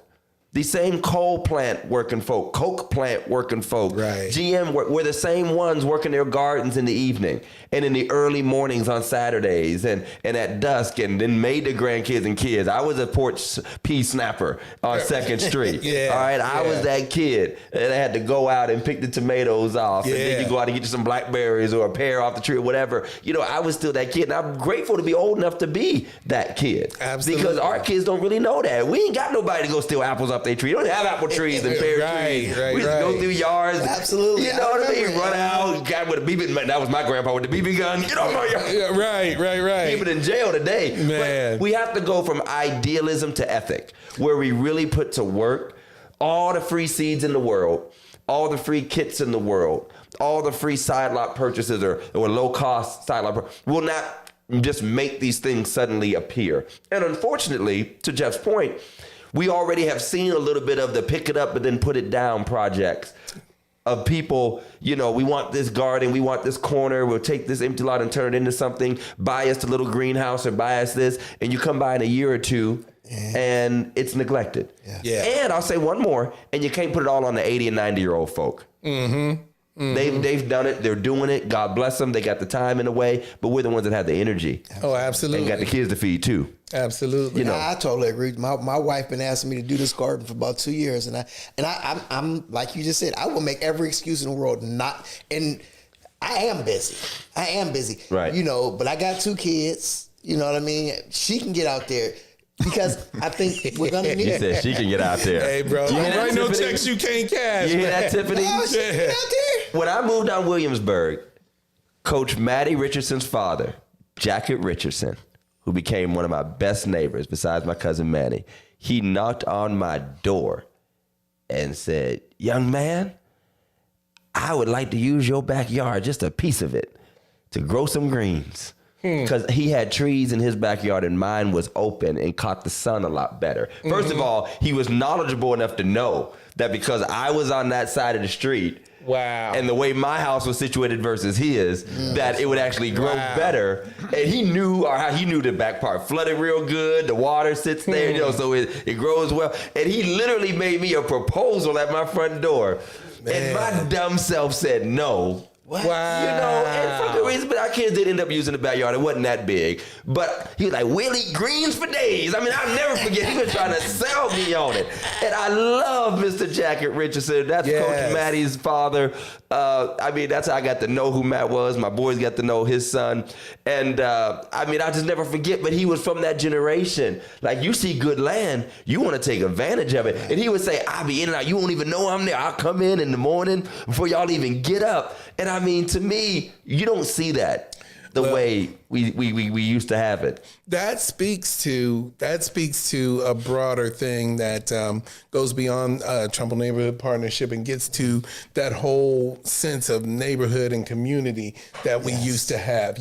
these same coal plant working folk, coke plant working folk, GM, we're the same ones working their gardens in the evening and in the early mornings on Saturdays and at dusk, and then made the grandkids and kids. I was a porch pea snapper on 2nd Street. All right, I was that kid that had to go out and pick the tomatoes off, and then you go out and get you some blackberries or a pear off the tree or whatever. I was still that kid, and I'm grateful to be old enough to be that kid. Absolutely. Because our kids don't really know that. We ain't got nobody to go steal apples off their tree. You don't have apple trees and pear trees. We just go through yards. Absolutely. You know what I mean? Run out, guy with a BB. That was my grandpa with the BB gun. Get off my yard. Right. Keep it in jail today. Man. But we have to go from idealism to ethic, where we really put to work all the free seeds in the world, all the free kits in the world, all the free side lot purchases or low cost side lot will not just make these things suddenly appear. And unfortunately, to Jeff's point, we already have seen a little bit of the pick it up and then put it down projects of people, we want this garden, we want this corner, we'll take this empty lot and turn it into something, buy us the little greenhouse or buy us this, and you come by in a year or two and it's neglected. And I'll say one more, and you can't put it all on the 80 and 90-year-old folk. They've done it. They're doing it. God bless them. They got the time in a way, but we're the ones that have the energy. Oh, absolutely. And got the kids to feed too. Absolutely. I totally agree. My wife been asking me to do this garden for about 2 years, and I'm like you just said, I will make every excuse in the world not. And I am busy. Right. But I got 2 kids. You know what I mean? She can get out there. Because I think we're gonna need. She said she can get out there. Hey, bro, You hear that, write no Tiffany? checks you can't cash. You hear that, Tiffany? Oh, she can get out there. When I moved down Williamsburg, Coach Maddie Richardson's father, Jacket Richardson, who became one of my best neighbors besides my cousin Manny, he knocked on my door and said, "Young man, I would like to use your backyard, just a piece of it, to grow some greens." Because he had trees in his backyard and mine was open and caught the sun a lot better. First of all, he was knowledgeable enough to know that because I was on that side of the street, Wow. And the way my house was situated versus his, that it would actually grow better. And he knew the back part flooded real good. The water sits there, so it grows well. And he literally made me a proposal at my front door. Man. And my dumb self said no. What? Wow. And for the reason, but our kids did end up using the backyard. It wasn't that big. But he was like, we'll eat greens for days. I mean, I'll never forget. He was trying to sell me on it. And I love Mr. Jacket Richardson. That's Coach Maddie's father. That's how I got to know who Matt was. My boys got to know his son. And I just never forget, but he was from that generation. Like, you see good land, you want to take advantage of it. And he would say, I'll be in and out. You won't even know I'm there. I'll come in the morning before y'all even get up. And to me, you don't see that the way we used to have it. That speaks to a broader thing that goes beyond Trumbull Neighborhood Partnership and gets to that whole sense of neighborhood and community that we used to have.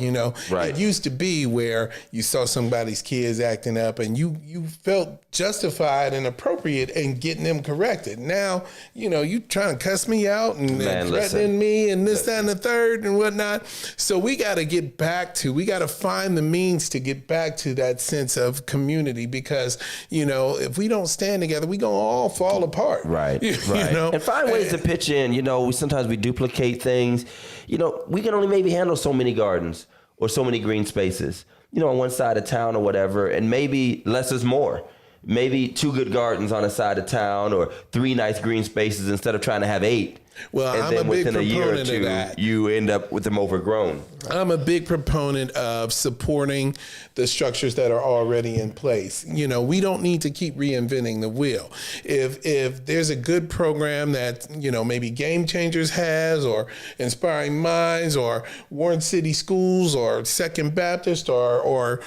Right. It used to be where you saw somebody's kids acting up and you felt justified and appropriate in getting them corrected. Now, you trying to cuss me out and threatening me and this, that, and the third and whatnot. So we got to find the means to get back to that sense of community, because if we don't stand together, we gonna all fall apart. Right. And find ways to pitch in. Sometimes we duplicate things. We can only maybe handle so many gardens or so many green spaces, on one side of town or whatever, and maybe less is more. Maybe 2 good gardens on a side of town or 3 nice green spaces instead of trying to have 8. Well, and I'm then a big within a year or proponent two, of that. you end up with them overgrown. I'm a big proponent of supporting the structures that are already in place. We don't need to keep reinventing the wheel. If there's a good program that, maybe Game Changers has, or Inspiring Minds, or Warren City Schools, or Second Baptist, or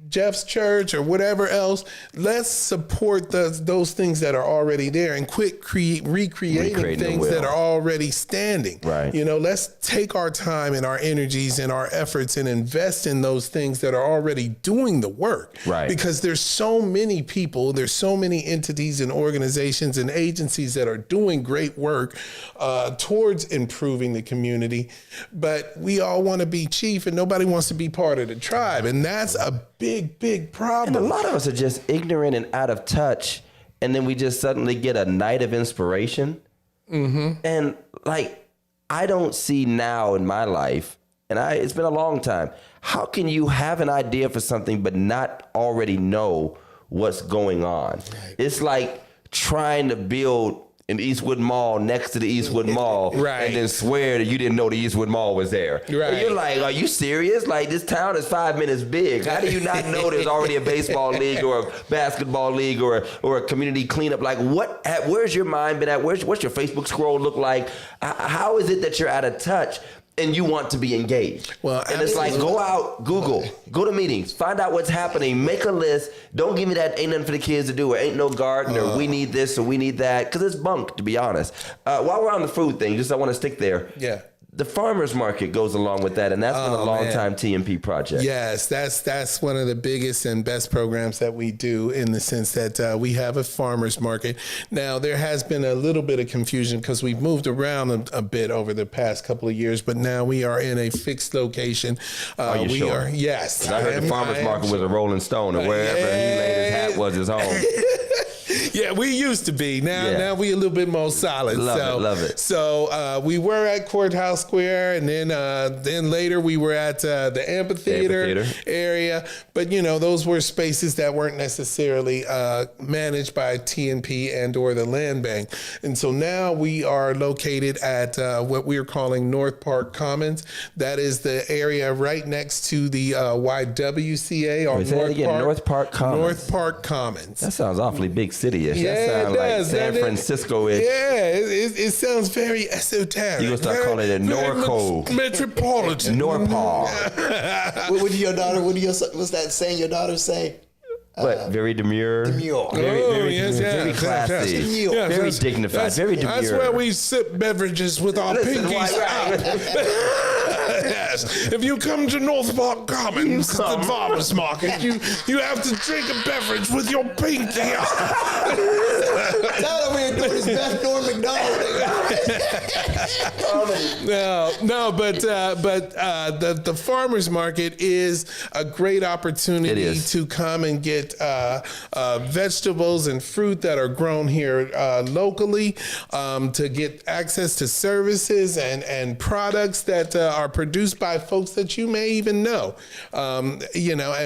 Jeff's Church, or whatever else, let's support those things that are already there and quit recreating things that are already standing. Right. Let's take our time and our energies and our efforts and invest in those things that are already doing the work. Right. Because there's so many people, there's so many entities and organizations and agencies that are doing great work towards improving the community, but we all want to be chief and nobody wants to be part of the tribe. And that's a big problem. And a lot of us are just ignorant and out of touch, and then we just suddenly get a night of inspiration. Mm-hmm. And I don't see now in my life, and it's been a long time, how can you have an idea for something but not already know what's going on? Right. It's like trying to build an Eastwood Mall next to the Eastwood Mall, right, and then swear that you didn't know the Eastwood Mall was there. Right. And you're like, are you serious? Like, this town is 5 minutes big. How do you not know there's already a baseball league or a basketball league or a community cleanup? Like, where's your mind been at? What's your Facebook scroll look like? How is it that you're out of touch and you want to be engaged? Well, and it's like, go out, Google, go to meetings, find out what's happening, make a list. Don't give me that ain't nothing for the kids to do, or ain't no garden, or we need this or we need that, because it's bunk, to be honest. While we're on the food thing, I want to stick there. Yeah. The farmers market goes along with that, and that's been a long time TMP project. Yes, that's one of the biggest and best programs that we do, in the sense that we have a farmers market. Now, there has been a little bit of confusion because we've moved around a bit over the past couple of years, but now we are in a fixed location. Are you sure? Yes. I heard the farmers market was a Rolling Stone, or wherever he laid his hat was his home. Yeah, we used to be. Now we a little bit more solid. Love it. So we were at Courthouse Square, and then later we were at the amphitheater area. But those were spaces that weren't necessarily managed by TNP and or the Land Bank. And so now we are located at what we are calling North Park Commons. That is the area right next to the YWCA on North Park Commons. North Park Commons. That sounds awfully big city-ish. Yeah, that sounds like San Francisco-ish. Yeah, it sounds very esoteric. You gonna start calling it Norco. Metropolitan. Norpaw. What your daughter? What's that saying your daughter say? What? Very demure. Demure. Very classy. Yes. Very dignified. Very demure. That's where we sip beverages with our pinkies out. Yes, if you come to North Park Commons, the farmers market, you have to drink a beverage with your pinky. Todd over here doing his best Norm McDonald. But the farmers market is a great opportunity to come and get vegetables and fruit that are grown here locally, to get access to services and products that are produced by folks that you may even know. And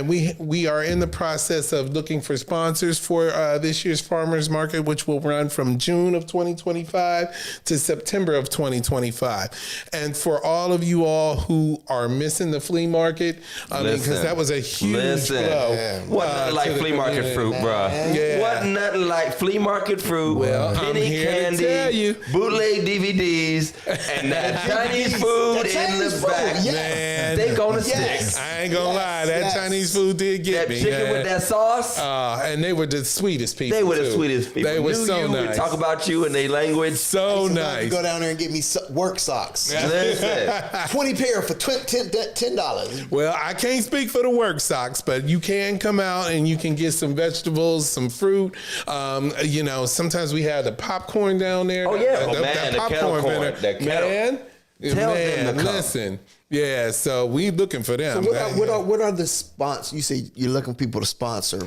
we are in the process of looking for sponsors for this year's farmers market, which will run from June of 2025 to September of 2025. And for all of you all who are missing the flea market, because that was a huge blow. What nothing like flea market fruit, bro? Yeah. What nothing like flea market fruit, penny candy, bootleg DVDs, and that Chinese food in the back. Yes. Steak on the sticks. I ain't gonna lie, that Chinese food did get That me. chicken with that sauce. And they were the sweetest people. They were the too. sweetest people. They were Knew so you, nice. would talk about you in their language. So nice. Go down there and get me work socks. Listen. 20 pair for $10. Well, I can't speak for the work socks, but you can come out and you can get some vegetables, some fruit. Sometimes we had the popcorn down there. Oh, yeah. The kettle corn. vendor. That kettle. Tell them to come. Listen. Yeah, so we looking for them. So what are the sponsors? You say you're looking for people to sponsor.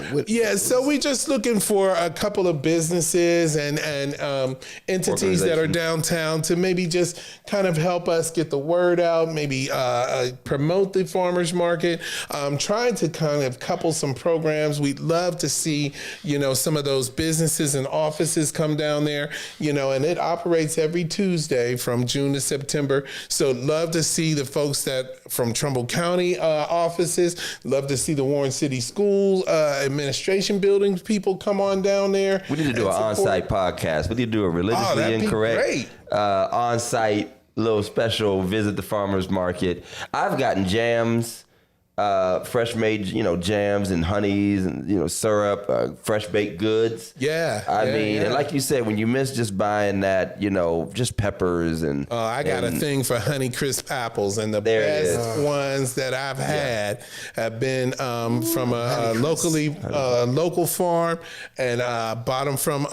So we just looking for a couple of businesses and entities that are downtown to maybe just kind of help us get the word out, maybe promote the farmers market, trying to kind of couple some programs. We'd love to see, some of those businesses and offices come down there, and it operates every Tuesday from June to September. So love to see the folks that from Trumbull County offices, love to see the Warren City School administration buildings people come on down there. We need to do an on-site podcast. We need to do a religiously incorrect on-site little special visit the farmers market. I've gotten jams, fresh made, jams and honeys and, syrup, fresh baked goods. I mean, and like you said, when you miss just buying that, just peppers and. I got a thing for Honey Crisp apples, and the best ones that I've had have been from a local farm, and bought them from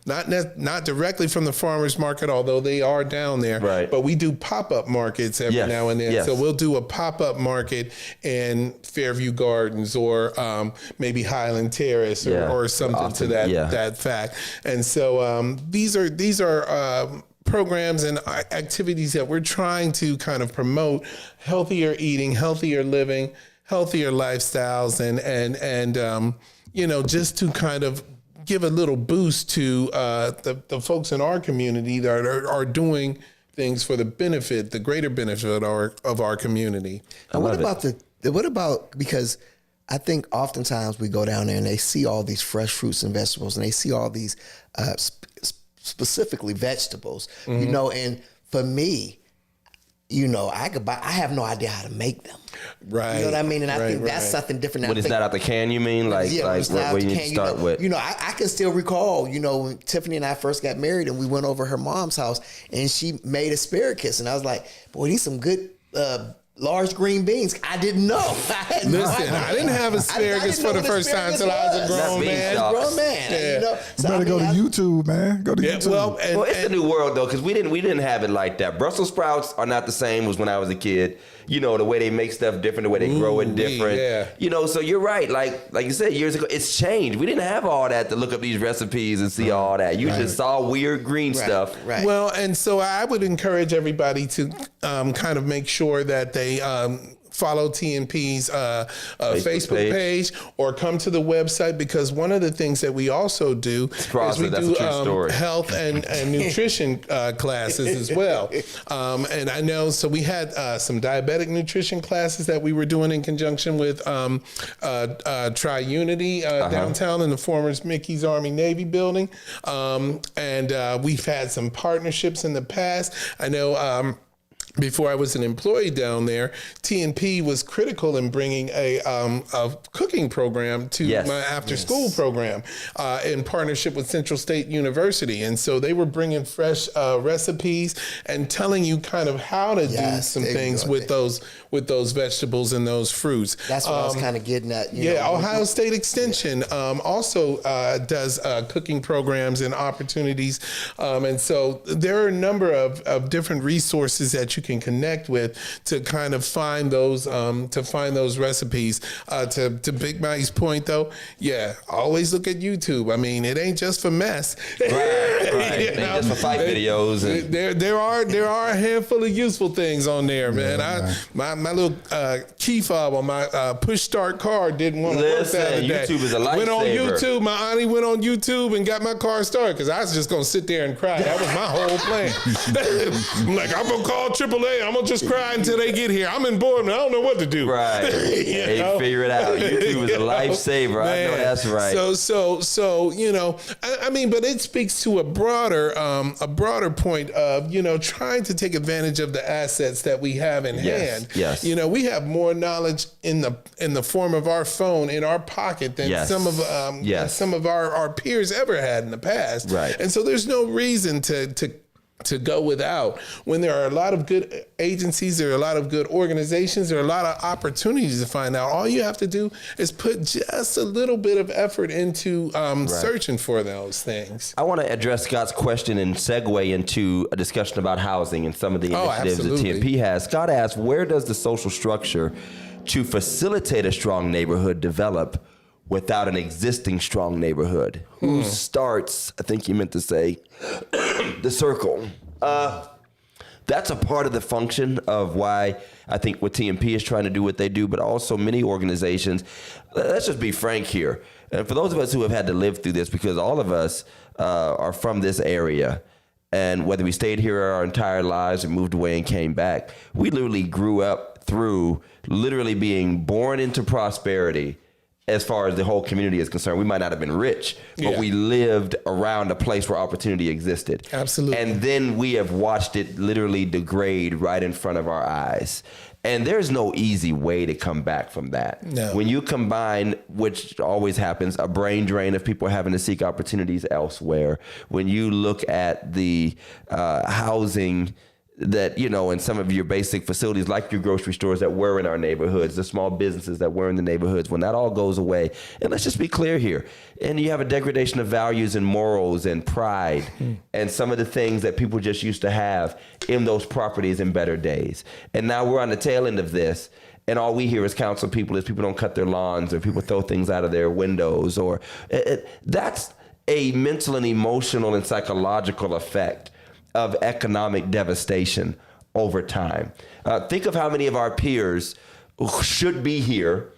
not directly from the farmers market, although they are down there. Right. But we do pop-up markets every now and then. Yes. So we'll do a pop-up market in Fairview Gardens or maybe Highland Terrace or something to that fact. And so these are programs and activities that we're trying to kind of promote healthier eating, healthier living, healthier lifestyles, and just to kind of give a little boost to the folks in our community that are doing things for the greater benefit of our community. And what about, because I think oftentimes we go down there and they see all these fresh fruits and vegetables and they see all these specifically vegetables, and for me, I have no idea how to make them. Right. You know what I mean? And I think that's something different. When it's not out the can, you mean? Like where you need to start with? I can still recall, when Tiffany and I first got married and we went over her mom's house and she made asparagus. And I was like, boy, these some good large green beans. I didn't know. I didn't have asparagus for the first time until I was a grown man. You better go to YouTube, man. Go to YouTube. Well, it's a new world though, because we didn't have it like that. Brussels sprouts are not the same as when I was a kid. The way they make stuff different, the way they grow it different. So you're right. Like you said, years ago, it's changed. We didn't have all that to look up these recipes and see all that. You just saw weird green stuff. Right. Well, and so I would encourage everybody to kind of make sure that they follow TNP's Facebook page or come to the website, because one of the things that we also do is we do health and nutrition classes as well. And I know, so we had some diabetic nutrition classes that we were doing in conjunction with Tri-Unity downtown in the former Mickey's Army Navy building. And we've had some partnerships in the past. I know before I was an employee down there, TNP was critical in bringing a cooking program to my after school program in partnership with Central State University. And so they were bringing fresh recipes and telling you kind of how to do some things with those vegetables and those fruits. That's what I was kind of getting at. Ohio State Extension also does cooking programs and opportunities. And so there are a number of different resources that you can connect with to kind of find those recipes. To Big Mike's point, though, always look at YouTube. I mean, it ain't just for mess. Right. It ain't just for fight videos. And there are a handful of useful things on there, man. My little key fob on my push start car didn't want to work the other day. YouTube is a lifesaver. Went on YouTube. My auntie went on YouTube and got my car started because I was just gonna sit there and cry. That was my whole plan. I'm like, I'm gonna call AAA. I'm gonna just cry until they get here. I'm in boredom. I don't know what to do. Right. They figure it out. YouTube is a lifesaver. Man. I know that's right. So I mean, but it speaks to a broader point of trying to take advantage of the assets that we have in hand. Yes. We have more knowledge in the form of our phone in our pocket than some of our peers ever had in the past. Right. And so there's no reason to go without when there are a lot of good agencies, there are a lot of good organizations, there are a lot of opportunities to find out. All you have to do is put just a little bit of effort into searching for those things. I want to address Scott's question and segue into a discussion about housing and some of the initiatives that TNP has. Scott asked, where does the social structure to facilitate a strong neighborhood develop without an existing strong neighborhood? Who starts, I think he meant to say, the circle? That's a part of the function of why I think what TNP is trying to do what they do, but also many organizations. Let's just be frank here. And for those of us who have had to live through this, because all of us are from this area, and whether we stayed here our entire lives or moved away and came back, we literally grew up through literally being born into prosperity. As far as the whole community is concerned, we might not have been rich, but we lived around a place where opportunity existed. Absolutely. And then we have watched it literally degrade right in front of our eyes. And there's no easy way to come back from that. No. When you combine, which always happens, a brain drain of people having to seek opportunities elsewhere, when you look at the housing that, in some of your basic facilities, like your grocery stores that were in our neighborhoods, the small businesses that were in the neighborhoods, when that all goes away, and let's just be clear here, and you have a degradation of values and morals and pride and some of the things that people just used to have in those properties in better days. And now we're on the tail end of this, and all we hear as council people is people don't cut their lawns or people throw things out of their windows, or that's a mental and emotional and psychological effect of economic devastation over time. Think of how many of our peers should be here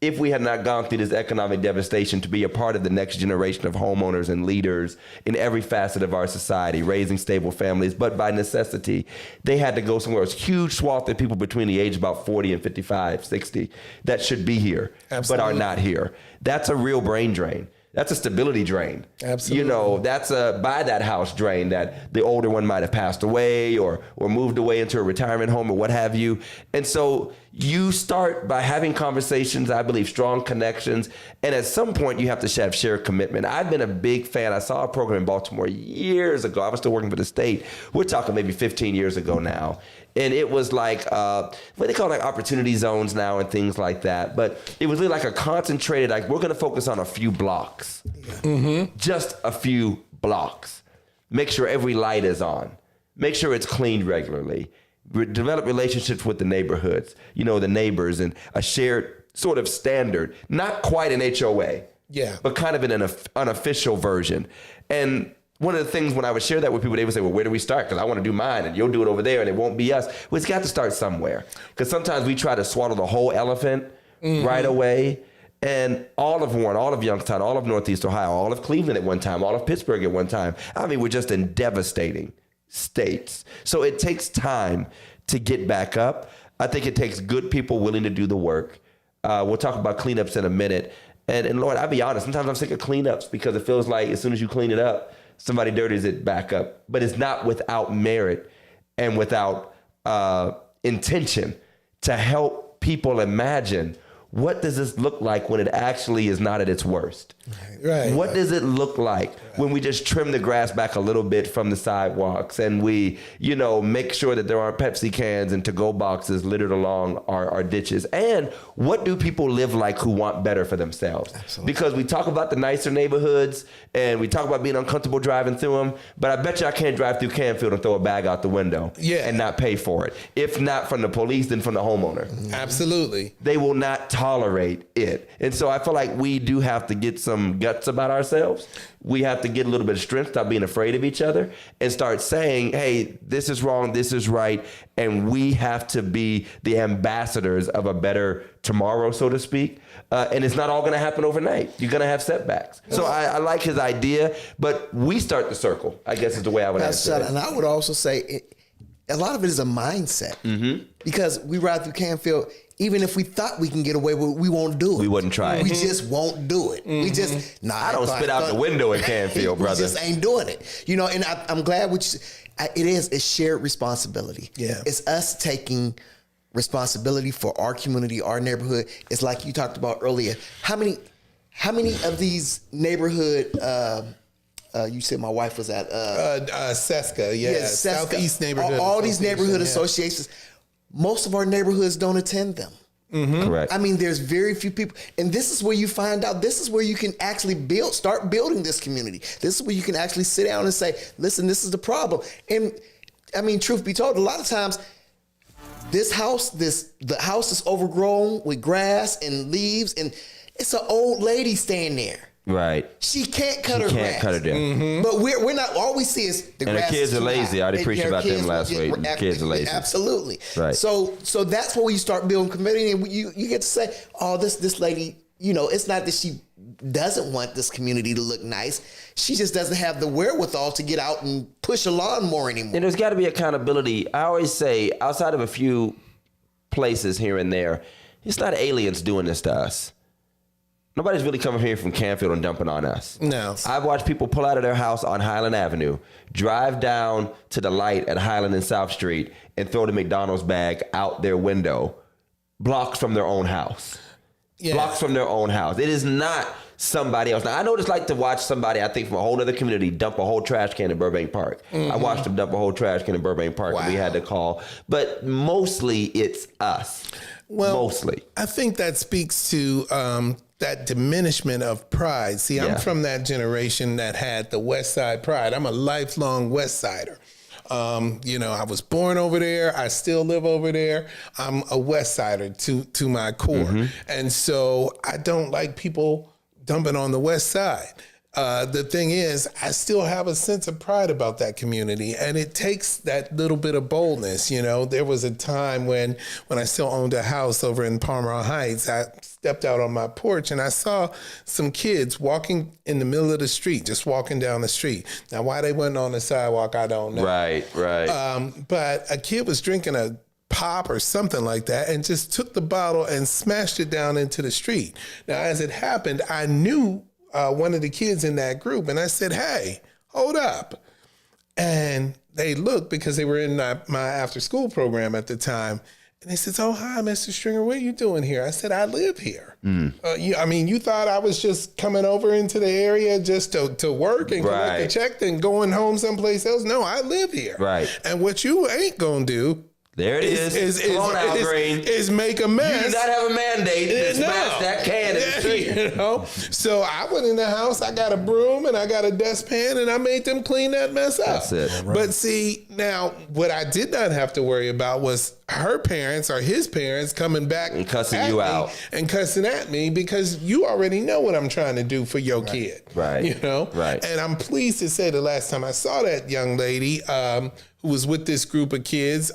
if we had not gone through this economic devastation to be a part of the next generation of homeowners and leaders in every facet of our society, raising stable families. But by necessity, they had to go somewhere. It's a huge swath of people between the age of about 40 and 55, 60 that should be here, but are not here. That's a real brain drain. That's a stability drain. Absolutely. That's a buy that house drain that the older one might have passed away or moved away into a retirement home or what have you. And so you start by having conversations, I believe, strong connections. And at some point you have to have shared commitment. I've been a big fan. I saw a program in Baltimore years ago. I was still working for the state. We're talking maybe 15 years ago now. And it was like, what they call like opportunity zones now and things like that. But it was really like a concentrated, like we're going to focus on a few blocks, just a few blocks. Make sure every light is on. Make sure it's cleaned regularly. Develop relationships with the neighborhoods, the neighbors, and a shared sort of standard, not quite an HOA, but kind of an unofficial version. And one of the things when I would share that with people, they would say, well, where do we start? Because I want to do mine and you'll do it over there and it won't be us. Well, it's got to start somewhere. Because sometimes we try to swallow the whole elephant right away. And all of Warren, all of Youngstown, all of Northeast Ohio, all of Cleveland at one time, all of Pittsburgh at one time. I mean, we're just in devastating states. So it takes time to get back up. I think it takes good people willing to do the work. We'll talk about cleanups in a minute. And Lord, I'll be honest, sometimes I'm sick of cleanups because it feels like as soon as you clean it up, somebody dirties it back up. But it's not without merit and without intention to help people imagine, what does this look like when it actually is not at its worst? Right. What does it look like when we just trim the grass back a little bit from the sidewalks and we, make sure that there aren't Pepsi cans and to-go boxes littered along our ditches? And what do people live like who want better for themselves? Absolutely. Because we talk about the nicer neighborhoods and we talk about being uncomfortable driving through them, but I bet you I can't drive through Canfield and throw a bag out the window and not pay for it. If not from the police, then from the homeowner. Absolutely. They will not tolerate it. And so I feel like we do have to get some guts about ourselves. We have to get a little bit of strength, stop being afraid of each other, and start saying, hey, this is wrong, this is right, and we have to be the ambassadors of a better tomorrow, so to speak. And it's not all going to happen overnight. You're going to have setbacks. So I like his idea, but we start the circle, I guess is the way I would answer it. And I would also say a lot of it is a mindset. Because we ride through Canfield, even if we thought we can get away with it, we won't do it. We wouldn't try it. We just won't do it. We just, I don't spit out the window in Canfield, brother. We just ain't doing it. And I'm glad it's shared responsibility. Yeah. It's us taking responsibility for our community, our neighborhood. It's like you talked about earlier. How many of these neighborhood, you said my wife was at Seska, Seska. Southeast Neighborhood. All these neighborhood associations. Most of our neighborhoods don't attend them. Correct. I mean, there's very few people. And this is where you find out, this is where you can actually start building this community. This is where you can actually sit down and say, listen, this is the problem. And I mean, truth be told, a lot of times the house is overgrown with grass and leaves, and it's an old lady staying there. Right. She can't cut her grass. Can't cut her down. But we're not, all we see is the grass. And the kids is are lazy. I already preached about them last week. The kids are lazy. Absolutely. Right. So that's where you start building community, and you get to say, oh, this lady, it's not that she doesn't want this community to look nice. She just doesn't have the wherewithal to get out and push a lawnmower anymore. And there's got to be accountability. I always say, outside of a few places here and there, it's not aliens doing this to us. Nobody's really coming here from Canfield and dumping on us. No. I've watched people pull out of their house on Highland Avenue, drive down to the light at Highland and South Street, and throw the McDonald's bag out their window, blocks from their own house. Yeah. Blocks from their own house. It is not somebody else. Now, I know what it's like to watch somebody, I think, from a whole other community dump a whole trash can in Burbank Park. I watched them dump a whole trash can in Burbank Park, and we had to call. But mostly, it's us. Well, mostly. I think that speaks to that diminishment of pride. See, I'm from that generation that had the West Side pride. I'm a lifelong West Sider. I was born over there. I still live over there. I'm a West Sider to my core. And so I don't like people dumping on the West Side. The thing is, I still have a sense of pride about that community, and it takes that little bit of boldness. There was a time when I still owned a house over in Palmer Heights. I stepped out on my porch and I saw some kids walking in the middle of the street, just walking down the street. Now, why they wasn't on the sidewalk, I don't know. Right. But a kid was drinking a pop or something like that and just took the bottle and smashed it down into the street. Now, as it happened, I knew one of the kids in that group, and I said, hey, hold up. And they looked, because they were in my after school program at the time, and they said, oh, hi, Mr. Stringer, what are you doing here? I said, I live here. You thought I was just coming over into the area just to work and collect a check and going home someplace else? No, I live here. Right. And what you ain't going to do, there it is. Is make a mess. You do not have a mandate to smash that can in the street. So I went in the house, I got a broom and I got a dustpan, and I made them clean that mess up. That's it. Right. But see, now what I did not have to worry about was her parents or his parents coming back and cussing you out and cussing at me, because you already know what I'm trying to do for your kid. Right. Right. And I'm pleased to say the last time I saw that young lady, who was with this group of kids,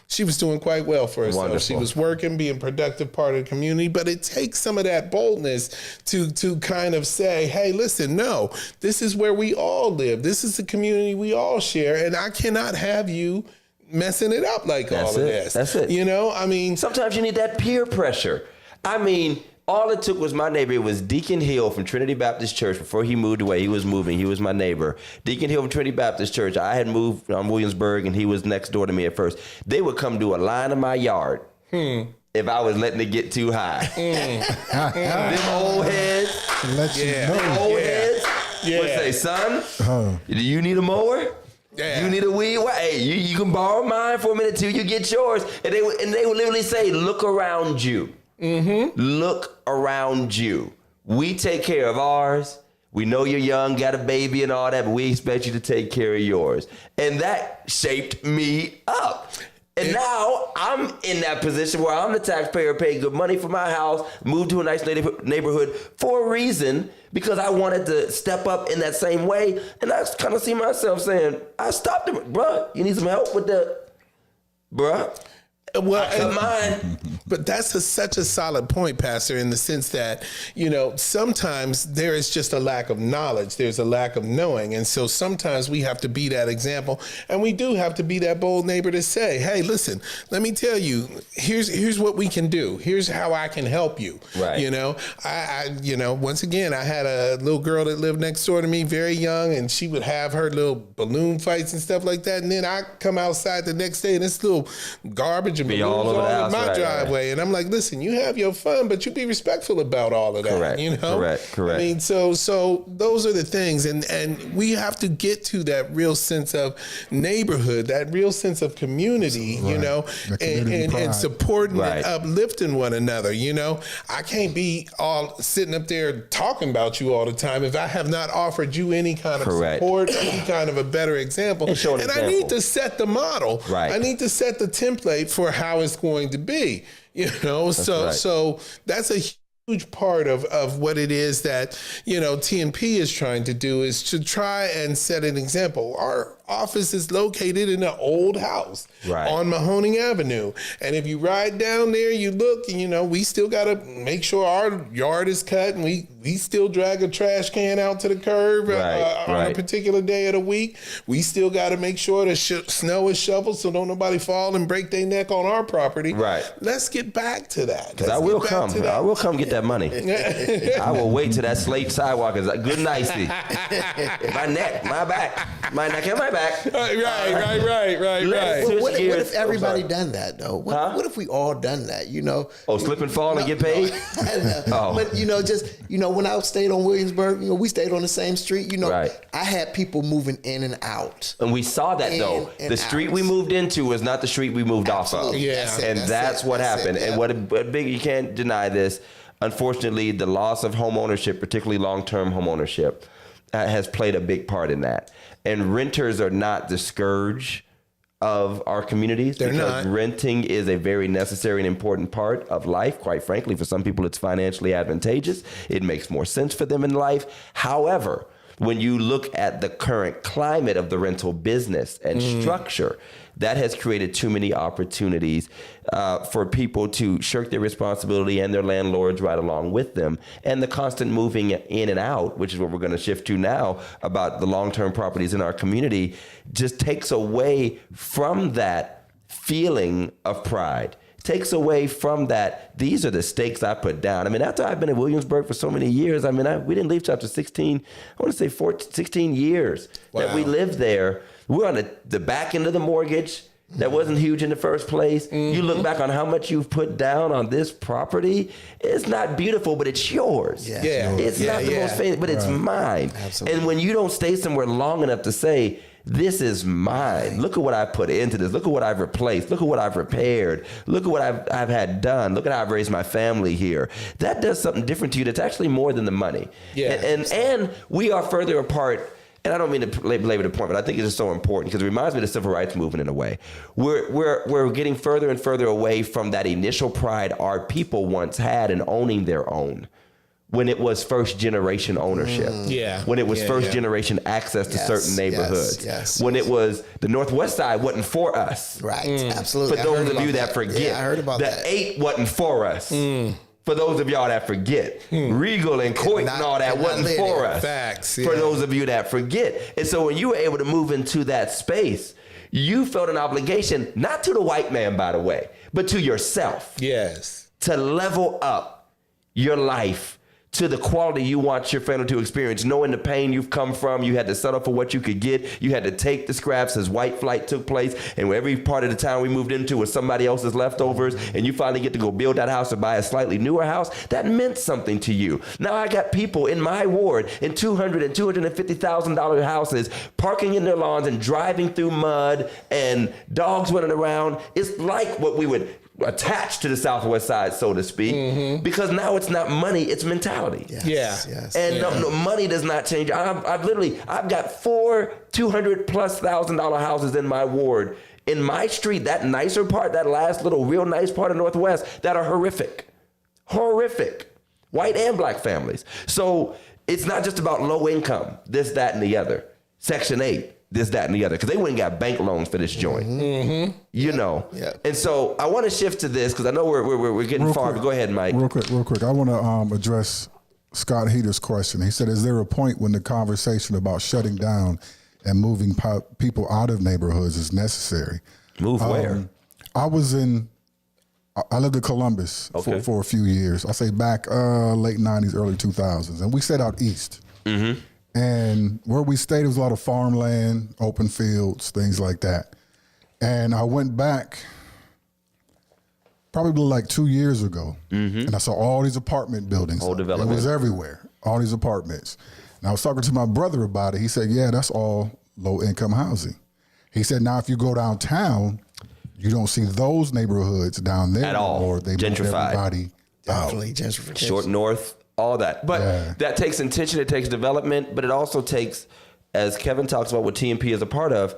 she was doing quite well for herself. Wonderful. She was working, being a productive part of the community, but it takes some of that boldness to kind of say, hey, listen, no, this is where we all live. This is the community we all share, and I cannot have you messing it up like all of this. That's it. Sometimes you need that peer pressure. I mean, All it took was my neighbor. It was Deacon Hill from Trinity Baptist Church. Before he moved away, he was moving. He was my neighbor. Deacon Hill from Trinity Baptist Church. I had moved on Williamsburg, and he was next door to me at first. They would come do a line in my yard if I was letting it get too high. Them old heads. Let you know. Them old heads would say, son, do you need a mower? Yeah. You need a weed? Well, hey, you can borrow mine for a minute till you get yours. And they would literally say, look around you. Look around you. We take care of ours. We know you're young, got a baby and all that, but we expect you to take care of yours. And that shaped me up. And now I'm in that position where I'm the taxpayer, paying good money for my house, moved to a nice neighborhood for a reason, because I wanted to step up in that same way. And I kind of see myself saying, I stopped it. Bruh, you need some help with the, bruh. Well, I cut mine. But that's such a solid point, Pastor, in the sense that, sometimes there is just a lack of knowledge. There's a lack of knowing. And so sometimes we have to be that example. And we do have to be that bold neighbor to say, hey, listen, let me tell you, here's what we can do. Here's how I can help you. Right. Once again, I had a little girl that lived next door to me, very young, and she would have her little balloon fights and stuff like that. And then I come outside the next day and this little garbage and Be balloons all over the house, my right, driveway. right. And I'm like, listen, you have your fun, but you be respectful about all of that. Correct. Correct. I mean, so those are the things. And we have to get to that real sense of neighborhood, that real sense of community, The community pride. and supporting Right. and uplifting one another. I can't be all sitting up there talking about you all the time if I have not offered you any kind of Correct. support, any kind of a better example. And show an I need example. to set the model. Right. I need to set the template for how it's going to be. right. So that's a huge part of what it is that TNP is trying to do, is to try and set an example. Our office is located in an old house Right. on Mahoning Avenue, and if you ride down there, you look, we still got to make sure our yard is cut, and we still drag a trash can out to the curb on a Right. particular day of the week. We still got to make sure the snow is shoveled so don't nobody fall and break their neck on our property. Right. Let's get back to that. Because I will come. I will come get that money. I will wait till that slate sidewalk is good and icy. My neck, my back, my neck and my back. Right. What Gears. if everybody I'm done that though? What if we all done that? Oh, slip and fall and get paid? Oh. But when I stayed on Williamsburg, we stayed on the same street. Right. I had people moving in and out. And we saw that though. In and The street out. we moved into was not the street we moved off of. Absolutely. Yeah. That's it, And that's what it, happened. yeah. And what big, you can't deny this. Unfortunately, the loss of home ownership, particularly long-term home ownership, has played a big part in that. And renters are not the scourge of our communities, They're because not. renting is a very necessary and important part of life. Quite frankly, for some people, it's financially advantageous. It makes more sense for them in life. However, when you look at the current climate of the rental business and structure, that has created too many opportunities for people to shirk their responsibility and their landlords right along with them. And the constant moving in and out, which is what we're going to shift to now about the long-term properties in our community, just takes away from that feeling of pride. Takes away from that, these are the stakes I put down. I mean, after I've been in Williamsburg for so many years, we didn't leave till after 16 years that we Wow. lived there. We're on the back end of the mortgage. That wasn't huge in the first place. You look back on how much you've put down on this property. It's not beautiful, but it's yours. Yeah. It's not the most famous, but it's mine. Absolutely. And when you don't stay somewhere long enough to say, this is mine. Look at what I put into this. Look at what I've replaced. Look at what I've repaired. Look at what I've had done. Look at how I've raised my family here. That does something different to you. That's actually more than the money. Yeah. And we are further apart. And I don't mean to belabor the point, but I think it's just so important because it reminds me of the civil rights movement in a way. We're getting further and further away from that initial pride our people once had in owning their own. When it was first generation ownership. Yeah. When it was Yeah, first yeah. generation access to Yes, certain neighborhoods. yes. When it was the Northwest Side wasn't for us. Right. Absolutely. For I heard those of about you that forget. Yeah, I heard about the that. 8 wasn't for us. For those of y'all that forget. Regal and Coit and all that could not wasn't live for there. us. Facts, For yeah. those of you that forget. And so when you were able to move into that space, you felt an obligation, not to the white man, by the way, but to yourself, Yes. to level up your life to the quality you want your family to experience, knowing the pain you've come from. You had to settle for what you could get. You had to take the scraps as white flight took place. And every part of the town we moved into was somebody else's leftovers. And you finally get to go build that house or buy a slightly newer house. That meant something to you. Now I got people in my ward in $200,000 and $250,000 houses parking in their lawns and driving through mud and dogs running around. It's like what we would attached to the Southwest Side, so to speak, because now it's not money, it's mentality. Yes. And no, money does not change. I've got 4 $200,000+ houses in my ward. In my street, that nicer part, that last little real nice part of Northwest, that are horrific. White and black families. So it's not just about low income, this, that, and the other. Section 8. This, that, and the other, because they went and got bank loans for this joint, you know. Yeah. And so I want to shift to this because I know we're getting far. But go ahead, Mike. Real quick. I want to address Scott Heater's question. He said, "Is there a point when the conversation about shutting down and moving people out of neighborhoods is necessary?" Move where? I lived in Columbus for a few years. I say back late '90s, early 2000s, and we set out east. And where we stayed was a lot of farmland, open fields, things like that. And I went back probably like 2 years ago, and I saw all these apartment buildings. Whole development. It was everywhere, all these apartments. And I was talking to my brother about it. He said, yeah, that's all low-income housing. He said, now if you go downtown, you don't see those neighborhoods down there At all. anymore. They moved Gentrified. everybody out. Definitely gentrification. Short North, all that. But that takes intention, it takes development, but it also takes, as Kevin talks about what TMP is a part of,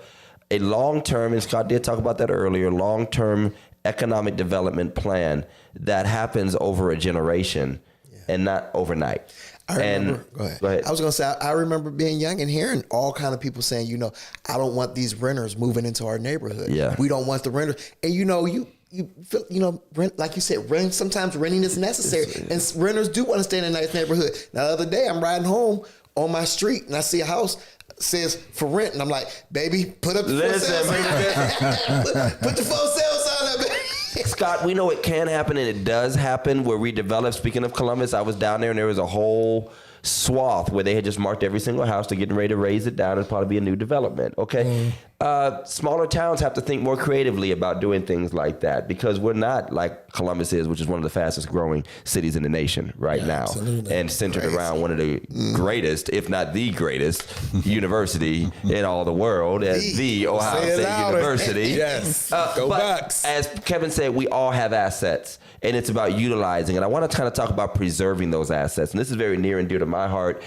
a long-term, and Scott did talk about that earlier, long-term economic development plan that happens over a generation and not overnight. I remember, go ahead. I was going to say, I remember being young and hearing all kind of people saying, you know, I don't want these renters moving into our neighborhood. Yeah. We don't want the renters. And you know, you feel, you know, rent, like you said, sometimes renting is necessary. And renters do want to stay in a nice neighborhood. Now, the other day, I'm riding home on my street and I see a house says for rent. And I'm like, baby, put up the for sale sign. Put the for sale sign up, baby. Scott, we know it can happen and it does happen where we develop. Speaking of Columbus, I was down there and there was a whole swath where they had just marked every single house. They're getting ready to raise it down and probably be a new development. Okay. Smaller towns have to think more creatively about doing things like that because we're not like Columbus is, which is one of the fastest growing cities in the nation right now. Absolutely. And centered around one of the greatest, if not the greatest, university in all the world as the Ohio Say it State louder. University. Yes. Go but Bucks. as Kevin said, we all have assets and it's about utilizing. And I want to kind of talk about preserving those assets. And this is very near and dear to my heart.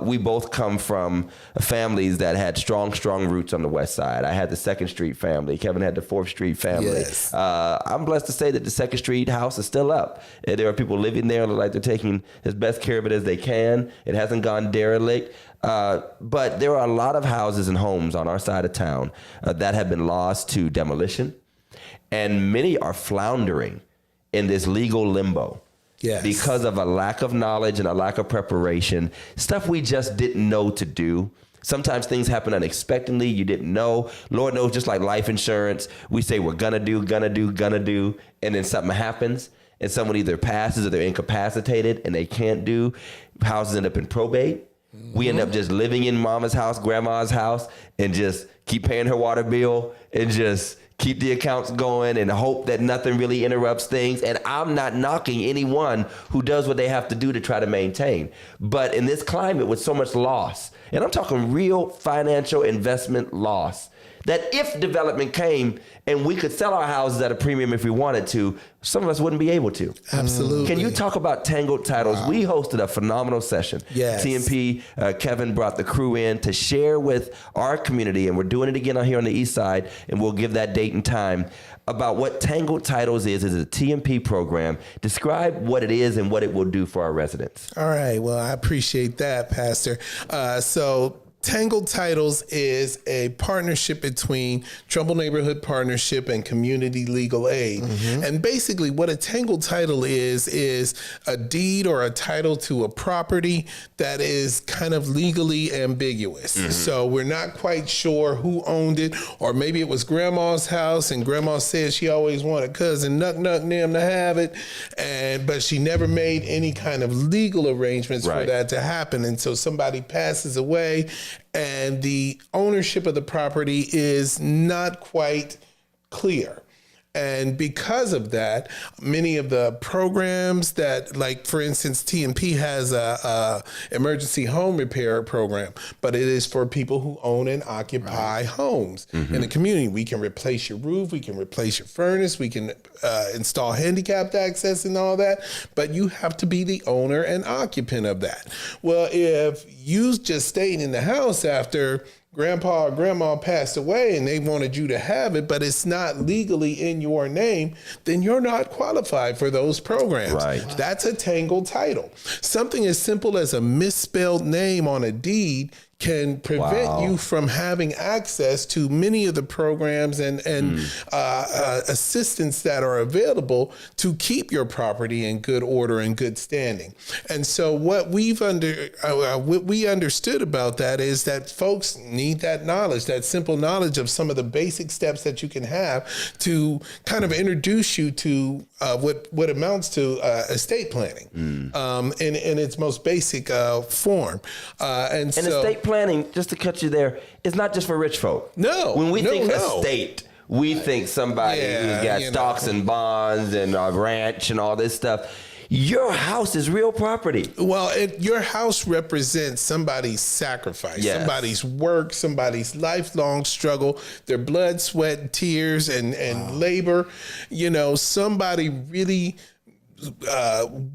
We both come from families that had strong roots on the West Side. I had the 2nd Street family. Kevin had the 4th Street family. Yes. I'm blessed to say that the 2nd Street house is still up. There are people living there like they're taking as best care of it as they can. It hasn't gone derelict. But there are a lot of houses and homes on our side of town that have been lost to demolition. And many are floundering in this legal limbo. Yes. Because of a lack of knowledge and a lack of preparation, stuff we just didn't know to do. Sometimes things happen unexpectedly. You didn't know. Lord knows, just like life insurance, we say we're gonna do, and then something happens, and someone either passes or they're incapacitated and they can't do. Houses end up in probate. We end up just living in mama's house, grandma's house, and just keep paying her water bill and just keep the accounts going and hope that nothing really interrupts things. And I'm not knocking anyone who does what they have to do to try to maintain. But in this climate with so much loss, and I'm talking real financial investment loss, that if development came and we could sell our houses at a premium if we wanted to, some of us wouldn't be able to. Absolutely. Can you talk about tangled titles? Wow. We hosted a phenomenal session. Yes. TMP, Kevin brought the crew in to share with our community, and we're doing it again out here on the East Side, and we'll give that date and time, about what Tangled Titles is. It's a TMP program. Describe what it is and what it will do for our residents. All right. Well, I appreciate that, Pastor. So Tangled Titles is a partnership between Trumbull Neighborhood Partnership and Community Legal Aid. And basically what a tangled title is a deed or a title to a property that is kind of legally ambiguous. So we're not quite sure who owned it, or maybe it was grandma's house and grandma said she always wanted cousin Nuck them to have it, but she never made any kind of legal arrangements for that to happen. And so somebody passes away and the ownership of the property is not quite clear. And because of that, many of the programs that, like, for instance, TNP has a emergency home repair program, but it is for people who own and occupy homes in the community. We can replace your roof, we can replace your furnace, we can install handicapped access and all that, but you have to be the owner and occupant of that. Well, if you just stayed in the house after grandpa or grandma passed away and they wanted you to have it, but it's not legally in your name, then you're not qualified for those programs. Right. That's a tangled title. Something as simple as a misspelled name on a deed can prevent you from having access to many of the programs and assistance that are available to keep your property in good order and good standing. And so what we understood about that is that folks need that knowledge, that simple knowledge of some of the basic steps that you can have to kind of introduce you to what amounts to estate planning in its most basic form. And so estate planning, just to cut you there, is not just for rich folk. No. When we think estate, we think somebody who's got stocks and bonds and a ranch and all this stuff. Your house is real property. Well, your house represents somebody's sacrifice, somebody's work, somebody's lifelong struggle, their blood, sweat, tears, and labor. You know, somebody really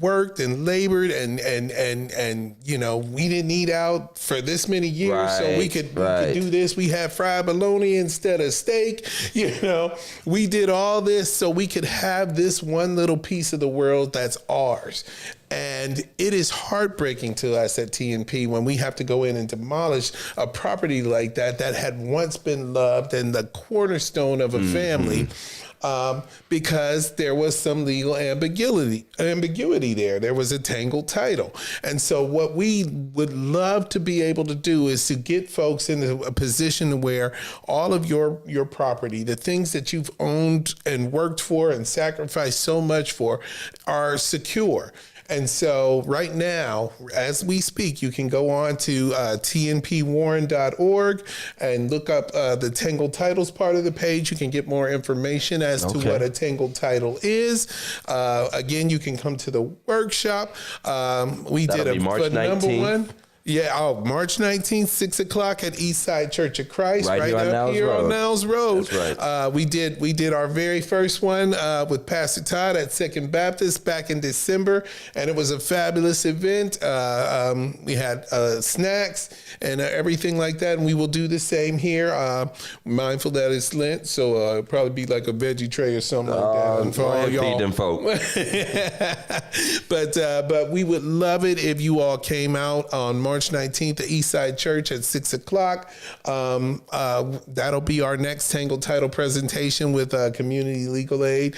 worked and labored and you know, we didn't eat out for this many years, so we could do this. We had fried bologna instead of steak. You know, we did all this so we could have this one little piece of the world that's ours. And it is heartbreaking to us at TNP when we have to go in and demolish a property like that had once been loved and the cornerstone of a family. Because there was some legal ambiguity there. There was a tangled title. And so what we would love to be able to do is to get folks in a position where all of your property, the things that you've owned and worked for and sacrificed so much for, are secure. And so right now, as we speak, you can go on to tnpwarren.org and look up the Tangled Titles part of the page. You can get more information as to what a tangled title is. Again, you can come to the workshop. We That'll did be March 19th. number one. Yeah, March 19th, 6 o'clock at Eastside Church of Christ, right up here on Niles Road. That's right. We did our very first one with Pastor Todd at Second Baptist back in December, and it was a fabulous event. We had snacks and everything like that, and we will do the same here. Mindful that it's Lent, so it'll probably be like a veggie tray or something like that. And for all y'all, feed them folk. But we would love it if you all came out on March 19th at Eastside Church at 6 o'clock. That'll be our next Tangled Title presentation with Community Legal Aid.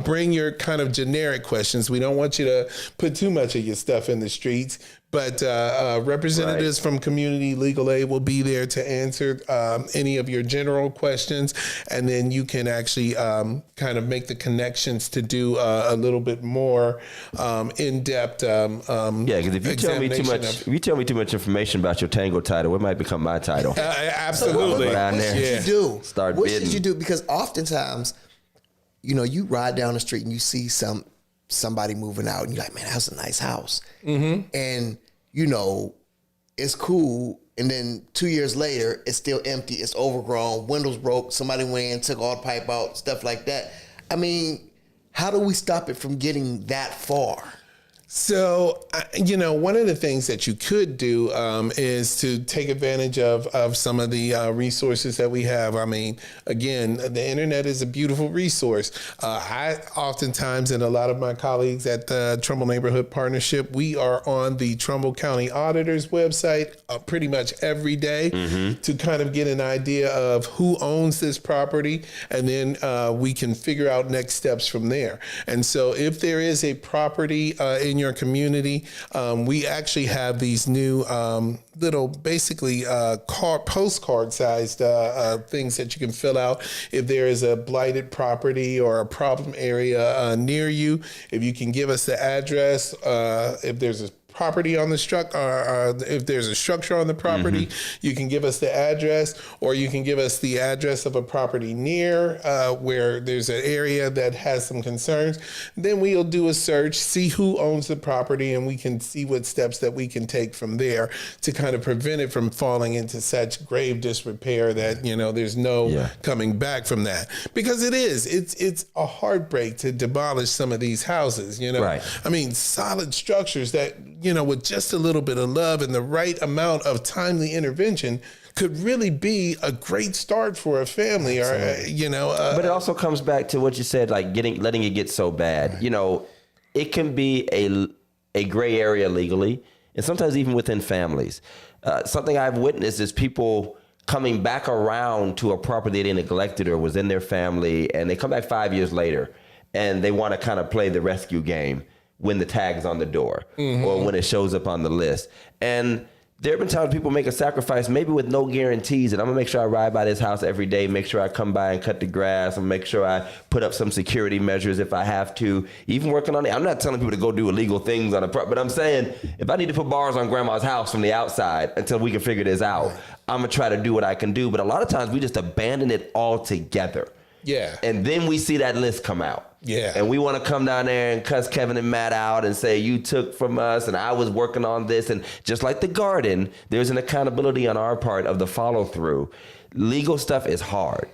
Bring your kind of generic questions. We don't want you to put too much of your stuff in the streets. But representatives from Community Legal Aid will be there to answer any of your general questions. And then you can actually kind of make the connections to do a little bit more in-depth because if you tell me too much information about your tangled title, it might become my title. Absolutely. What should you do? Start what bidding. should you do? Because oftentimes, you know, you ride down the street and you see somebody moving out and you're like, man, that's a nice house. And, you know, it's cool. And then 2 years later, it's still empty. It's overgrown. Windows broke. Somebody went in, took all the pipe out, stuff like that. I mean, how do we stop it from getting that far? So, one of the things that you could do is to take advantage of some of the resources that we have. I mean, again, the internet is a beautiful resource. I oftentimes, and a lot of my colleagues at the Trumbull Neighborhood Partnership, we are on the Trumbull County Auditor's website pretty much every day to kind of get an idea of who owns this property, and then we can figure out next steps from there. And so if there is a property in your community, we actually have these new little, basically postcard sized things that you can fill out if there is a blighted property or a problem area near you. If you can give us the address, if there's a property on the if there's a structure on the property, you can give us the address, or you can give us the address of a property near where there's an area that has some concerns. Then we'll do a search, see who owns the property, and we can see what steps that we can take from there to kind of prevent it from falling into such grave disrepair that, there's no coming back from that. Because it's a heartbreak to demolish some of these houses, Right. I mean, solid structures that, with just a little bit of love and the right amount of timely intervention could really be a great start for a family. But it also comes back to what you said, like letting it get so bad. It can be a gray area legally, and sometimes even within families. Something I've witnessed is people coming back around to a property they neglected or was in their family, and they come back 5 years later, and they want to kind of play the rescue game when the tag's on the door or when it shows up on the list. And there have been times people make a sacrifice, maybe with no guarantees, and I'm gonna make sure I ride by this house every day, make sure I come by and cut the grass, and make sure I put up some security measures if I have to, even working on it. I'm not telling people to go do illegal things on a but I'm saying if I need to put bars on grandma's house from the outside until we can figure this out, I'm gonna try to do what I can do. But a lot of times we just abandon it altogether. Yeah. And then we see that list come out. Yeah. And we want to come down there and cuss Kevin and Matt out and say, you took from us and I was working on this. And just like the garden, there's an accountability on our part of the follow through. Legal stuff is hard.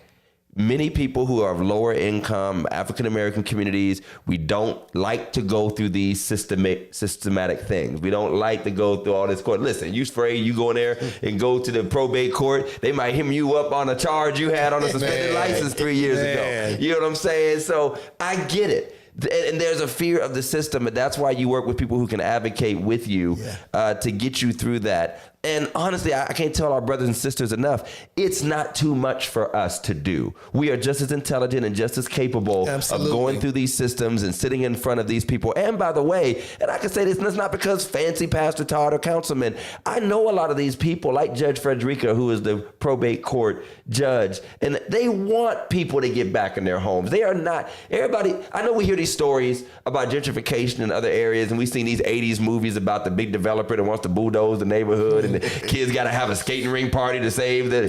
Many people who are of lower income, African-American communities, we don't like to go through these systematic things. We don't like to go through all this court. Listen, you afraid you go in there and go to the probate court, they might hem you up on a charge you had on a suspended license 3 years ago. You know what I'm saying? So I get it. And there's a fear of the system, and that's why you work with people who can advocate with you to get you through that. And honestly, I can't tell our brothers and sisters enough. It's not too much for us to do. We are just as intelligent and just as capable of going through these systems and sitting in front of these people. And by the way, and I can say this, and it's not because fancy Pastor Todd or councilman. I know a lot of these people, like Judge Frederica, who is the probate court judge, and they want people to get back in their homes. They are not, everybody, I know we hear these stories about gentrification in other areas, and we've seen these 80s movies about the big developer that wants to bulldoze the neighborhood, and the kids got to have a skating ring party to save the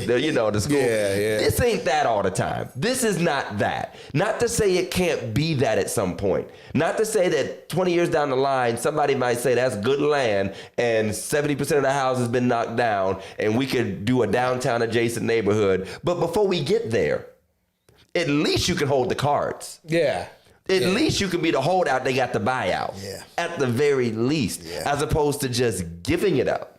school. This ain't that all the time. This is not that. Not to say it can't be that at some point. Not to say that 20 years down the line, somebody might say that's good land and 70% of the house has been knocked down and we could do a downtown adjacent neighborhood. But before we get there, at least you can hold the cards. Yeah. At least you can be the holdout they got the buyout. Yeah. At the very least, as opposed to just giving it up.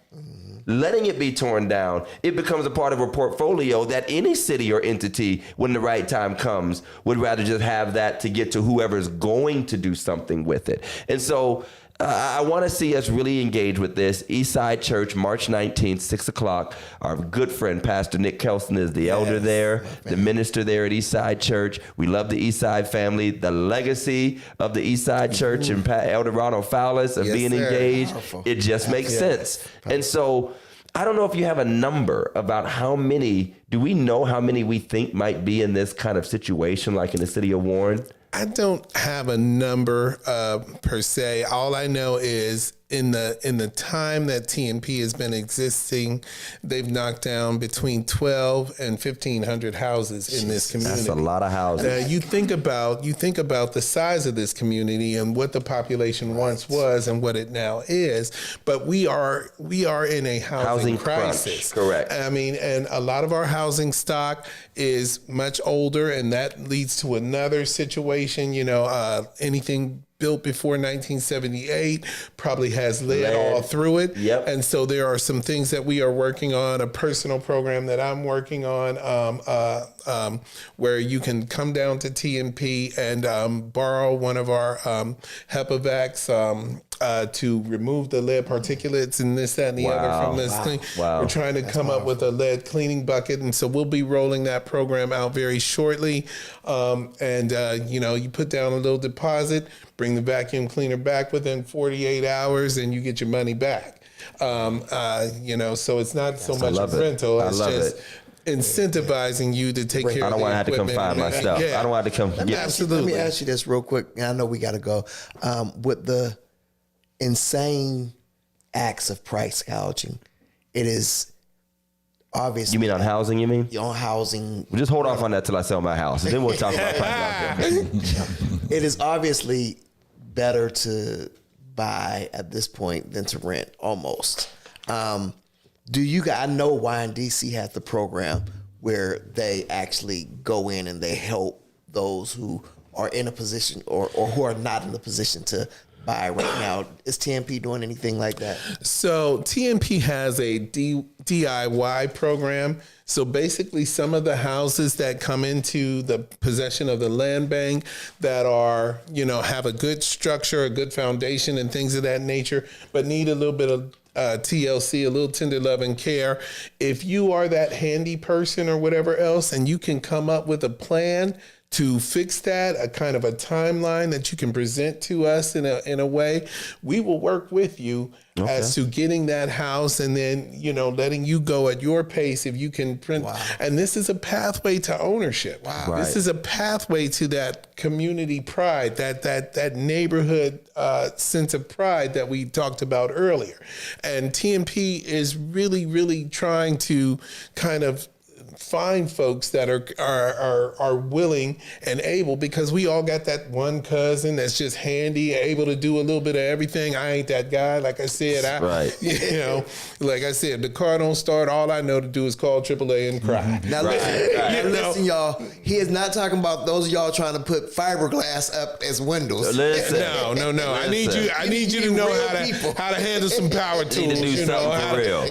Letting it be torn down, it becomes a part of a portfolio that any city or entity, when the right time comes, would rather just have that to get to whoever's going to do something with it. And so I want to see us really engage with this. Eastside Church, March 19th, 6 o'clock. Our good friend, Pastor Nick Kelson, is the elder there, the minister there at Eastside Church. We love the Eastside family. The legacy of the Eastside Church and Elder Ronald Fowlis of being engaged, it just makes sense. And so I don't know if you have a number about how many, do we know how many we think might be in this kind of situation, like in the city of Warren? I don't have a number per se. All I know is in the time that TNP has been existing, they've knocked down between 12 and 1,500 houses in this community. That's a lot of houses. You think about the size of this community and what the population once was and what it now is. But we are in a housing crisis. Crunch. Correct. I mean, and a lot of our housing stock is much older, and that leads to another situation. Anything built before 1978 probably has lead all through it. Yep. And so there are some things that we are working on, a personal program that I'm working on, where you can come down to TMP and borrow one of our HEPA-Vacs to remove the lead particulates and this, that, and the other from this thing. Wow. We're trying to come up with a lead cleaning bucket, and so we'll be rolling that program out very shortly. You put down a little deposit, bring the vacuum cleaner back within 48 hours, and you get your money back. So it's not so much a rental. It's just incentivizing you to take care of the I don't want to have to come equipment find my stuff. Yeah. I don't want to come. Absolutely. Let me ask you this real quick. I know we got to go. With the insane acts of price gouging, it is obvious. You mean on housing, you mean? On housing. Well, just hold off on that till I sell my house, and then we'll talk about price gouging. It is obviously better to buy at this point than to rent, almost. Do you guys, I know YNDC has the program where they actually go in and they help those who are in a position or who are not in a position to buy right now. Is TMP doing anything like that? So TMP has a DIY program. So basically some of the houses that come into the possession of the land bank that are, have a good structure, a good foundation and things of that nature, but need a little bit of TLC, a little tender love and care. If you are that handy person or whatever else, and you can come up with a plan to fix that, a kind of a timeline that you can present to us in a way, we will work with you as to getting that house and then, letting you go at your pace if you can print. Wow. And this is a pathway to ownership. Wow. Right. This is a pathway to that community pride, that neighborhood sense of pride that we talked about earlier. And TMP is really, really trying to kind of find folks that are willing and able, because we all got that one cousin that's just handy, able to do a little bit of everything. I ain't that guy. Like I said, like I said, the car don't start. All I know to do is call AAA and cry. Now listen, y'all. He is not talking about those of y'all trying to put fiberglass up as windows. Listen. No. Listen. I need you to know how to handle some power tools.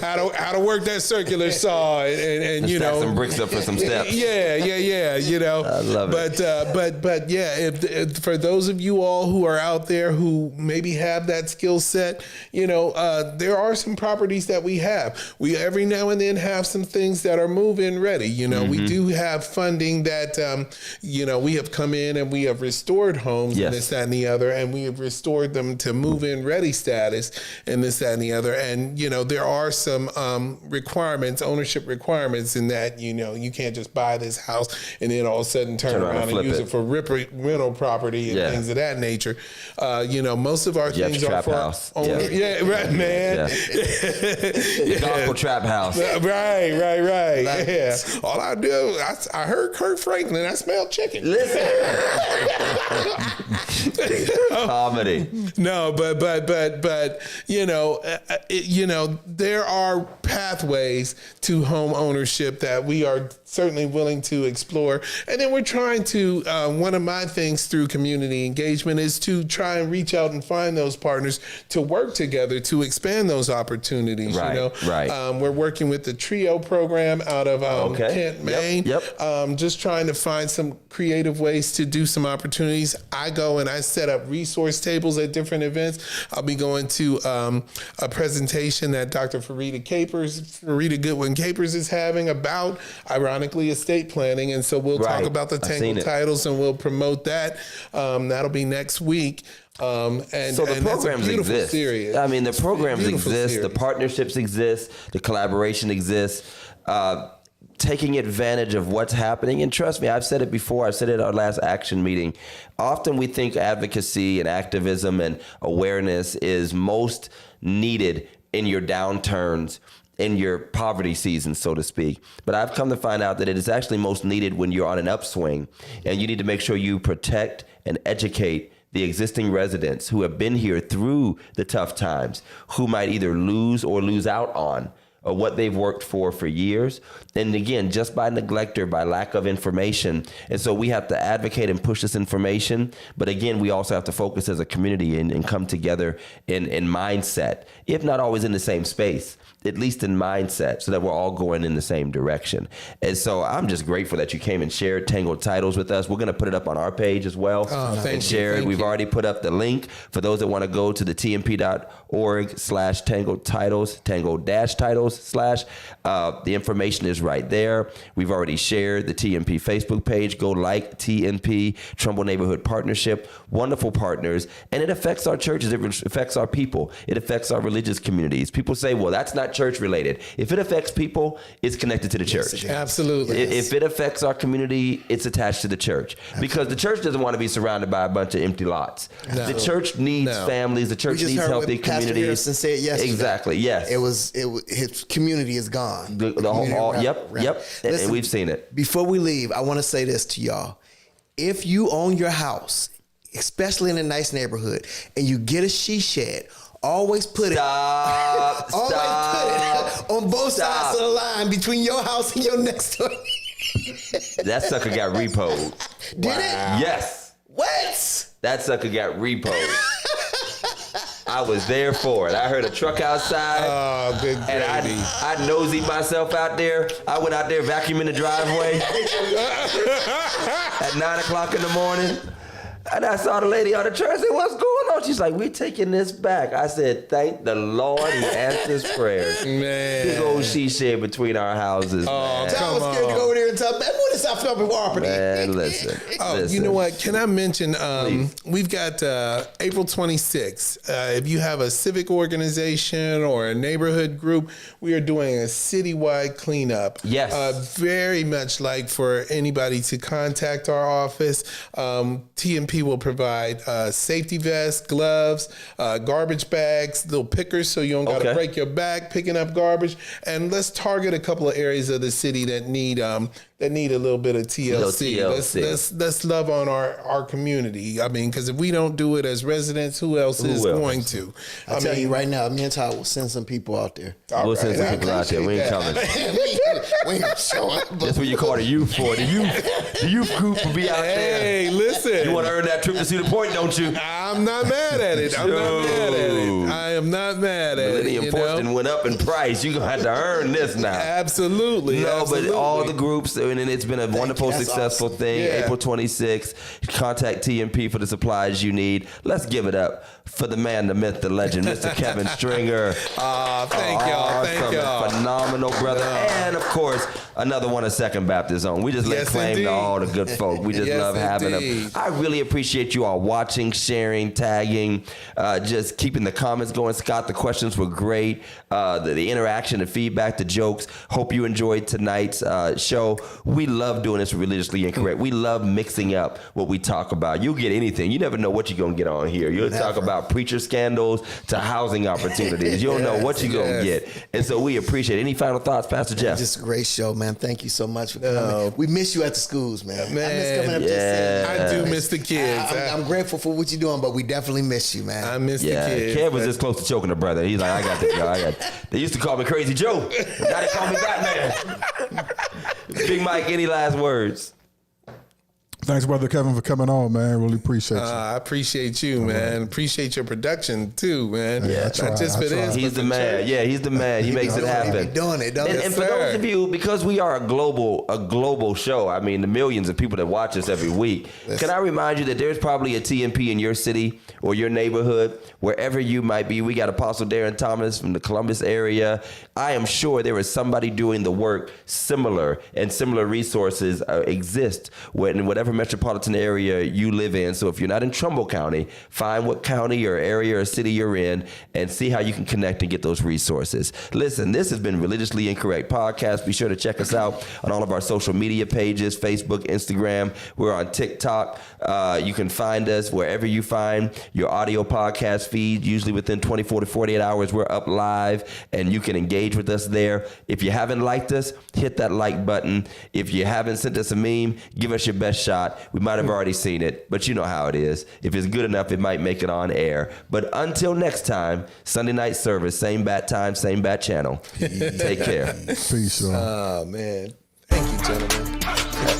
How to work that circular saw and some bricks up for some steps. Yeah. I love it. But yeah, if for those of you all who are out there who maybe have that skill set, there are some properties that we have. We every now and then have some things that are move-in ready. We do have funding that, we have come in and we have restored homes and this, that, and the other, and we have restored them to move-in ready status and this, that, and the other. And, there are some requirements, ownership requirements in that, you can't just buy this house and then all of a sudden turn around and use it for rental property and things of that nature. Most of our things are for house. Owner. Yeah, right, man. The gospel trap house. Right. Yeah. All I do, I heard Kurt Franklin. I smelled chicken. Listen. Comedy. No, but there are pathways to home ownership that we are certainly willing to explore. And then we're trying to, one of my things through community engagement is to try and reach out and find those partners to work together to expand those opportunities. Right. We're working with the TRIO program out of Kent, Maine. Yep. Just trying to find some creative ways to do some opportunities. I go and I set up resource tables at different events. I'll be going to a presentation that Dr. Farida Goodwin Capers is having about, ironically, estate planning. And so we'll talk about the Tangled titles and we'll promote that. That'll be next week. So the programs exist. Series. I mean, the programs exist, series. the partnerships exist, the collaboration exists. Taking advantage of what's happening. And trust me, I've said it before. I said it at our last action meeting. Often we think advocacy and activism and awareness is most needed in your downturns, in your poverty season, so to speak. But I've come to find out that it is actually most needed when you're on an upswing, and you need to make sure you protect and educate the existing residents who have been here through the tough times, who might either lose or lose out on of what they've worked for years. And again, just by neglect or by lack of information. And so we have to advocate and push this information. But again, we also have to focus as a community and come together in mindset, if not always in the same space, at least in mindset, so that we're all going in the same direction. And so I'm just grateful that you came and shared Tangled Titles with us. We're going to put it up on our page as well and share it. We've already put up the link for those that want to go to the tmp.org/Tangled Titles, Tangled-Titles / the information is right there. We've already shared the TMP Facebook page. Go like TNP, Trumbull Neighborhood Partnership. Wonderful partners. And it affects our churches. It affects our people. It affects our religious communities. People say, well, that's not church related. If it affects people, it's connected to the church. Absolutely. If it affects our community, it's attached to the church. Because the church doesn't want to be surrounded by a bunch of empty lots. No. The church needs families. The church needs healthy communities. Harrison said yesterday. Exactly. Yes. It was his community is gone. Yep. Listen, and we've seen it. Before we leave, I want to say this to y'all. If you own your house, especially in a nice neighborhood, and you get a she shed, always put it on both sides of the line between your house and your next door. That sucker got repoed. Did it? Yes. What? That sucker got repoed. I was there for it. I heard a truck outside. Oh, good gravy. And I nosy myself out there. I went out there vacuuming the driveway at 9 o'clock in the morning. And I saw the lady on the truck. I said, what's going on? She's like, we're taking this back. I said, thank the Lord he answers prayers. Man. Big old she shed between our houses. I was scared to go over there and tell them, what is South Trumbull property? Man, listen. You know what? Can I mention, we've got April 26th. If you have a civic organization or a neighborhood group, we are doing a citywide cleanup. Yes. Very much like for anybody to contact our office. TMP will provide safety vests, gloves, garbage bags, little pickers so you don't got to break your back picking up garbage. And let's target a couple of areas of the city that need a little bit of TLC. Let's love on our community. I mean, because if we don't do it as residents, who else is going to? I tell you right now, me and Todd will send some people out there. We'll send some people out there. We ain't coming. We ain't showing. That's what you call the youth for. The youth group will be out there. Hey, listen. You want to earn that trip to see the point, don't you? I'm not mad at it. I am not mad at it. Millennium Fortune went up in price. You're going to have to earn this now. Absolutely. But all the groups, and it's been a wonderful, successful thing. Yeah. April 26th. Contact TMP for the supplies you need. Let's give it up for the man, the myth, the legend, Mr. Kevin Stringer. Thank y'all. Thank y'all. Phenomenal brother. And, of course, another one of Second Baptist Zone. We just lay claim to all the good folk. We just love having them. I really appreciate you all watching, sharing, tagging, just keeping the comments going. Scott, the questions were great. The interaction, the feedback, the jokes. Hope you enjoyed tonight's show. We love doing this Religiously Incorrect. We love mixing up what we talk about. You'll get anything. You never know what you're going to get on here. You'll talk about preacher scandals to housing opportunities. You don't know what you're going to get. And so we appreciate it. Any final thoughts, Pastor Jeff? Just a great show, man. Thank you so much for coming. We miss you at the schools, man. I miss coming up to I do miss the kids. I'm grateful for what you're doing, but we definitely miss you, man. I miss the kids. Kev was this close to choking a brother. He's like, I got this, y'all. They used to call me Crazy Joe. Now they call me Batman. Big Mike, any last words? Thanks, Brother Kevin, for coming on, man. Really appreciate you. I appreciate you, man. Appreciate your production, too, man. Yeah, Not just for this, He's the man. Yeah, he's the man. He makes it happen. He's doing it, and for those of you, because we are a global show, I mean, the millions of people that watch us every week, can I remind you that there's probably a TMP in your city or your neighborhood, wherever you might be. We got Apostle Darren Thomas from the Columbus area. I am sure there is somebody doing the work similar, and similar resources exist in whatever metropolitan area you live in. So if you're not in Trumbull County, find what county or area or city you're in and see how you can connect and get those resources. Listen, this has been Religiously Incorrect Podcast. Be sure to check us out on all of our social media pages, Facebook, Instagram. We're on TikTok. You can find us wherever you find your audio podcast feed. Usually within 24 to 48 hours, we're up live and you can engage with us there. If you haven't liked us, hit that like button. If you haven't sent us a meme, give us your best shot. not. We might have already seen it, but you know how it is. If it's good enough, it might make it on air. But until next time, Sunday night service, same bat time, same bat channel. Take care. Peace, y'all. Oh, man. Thank you, gentlemen.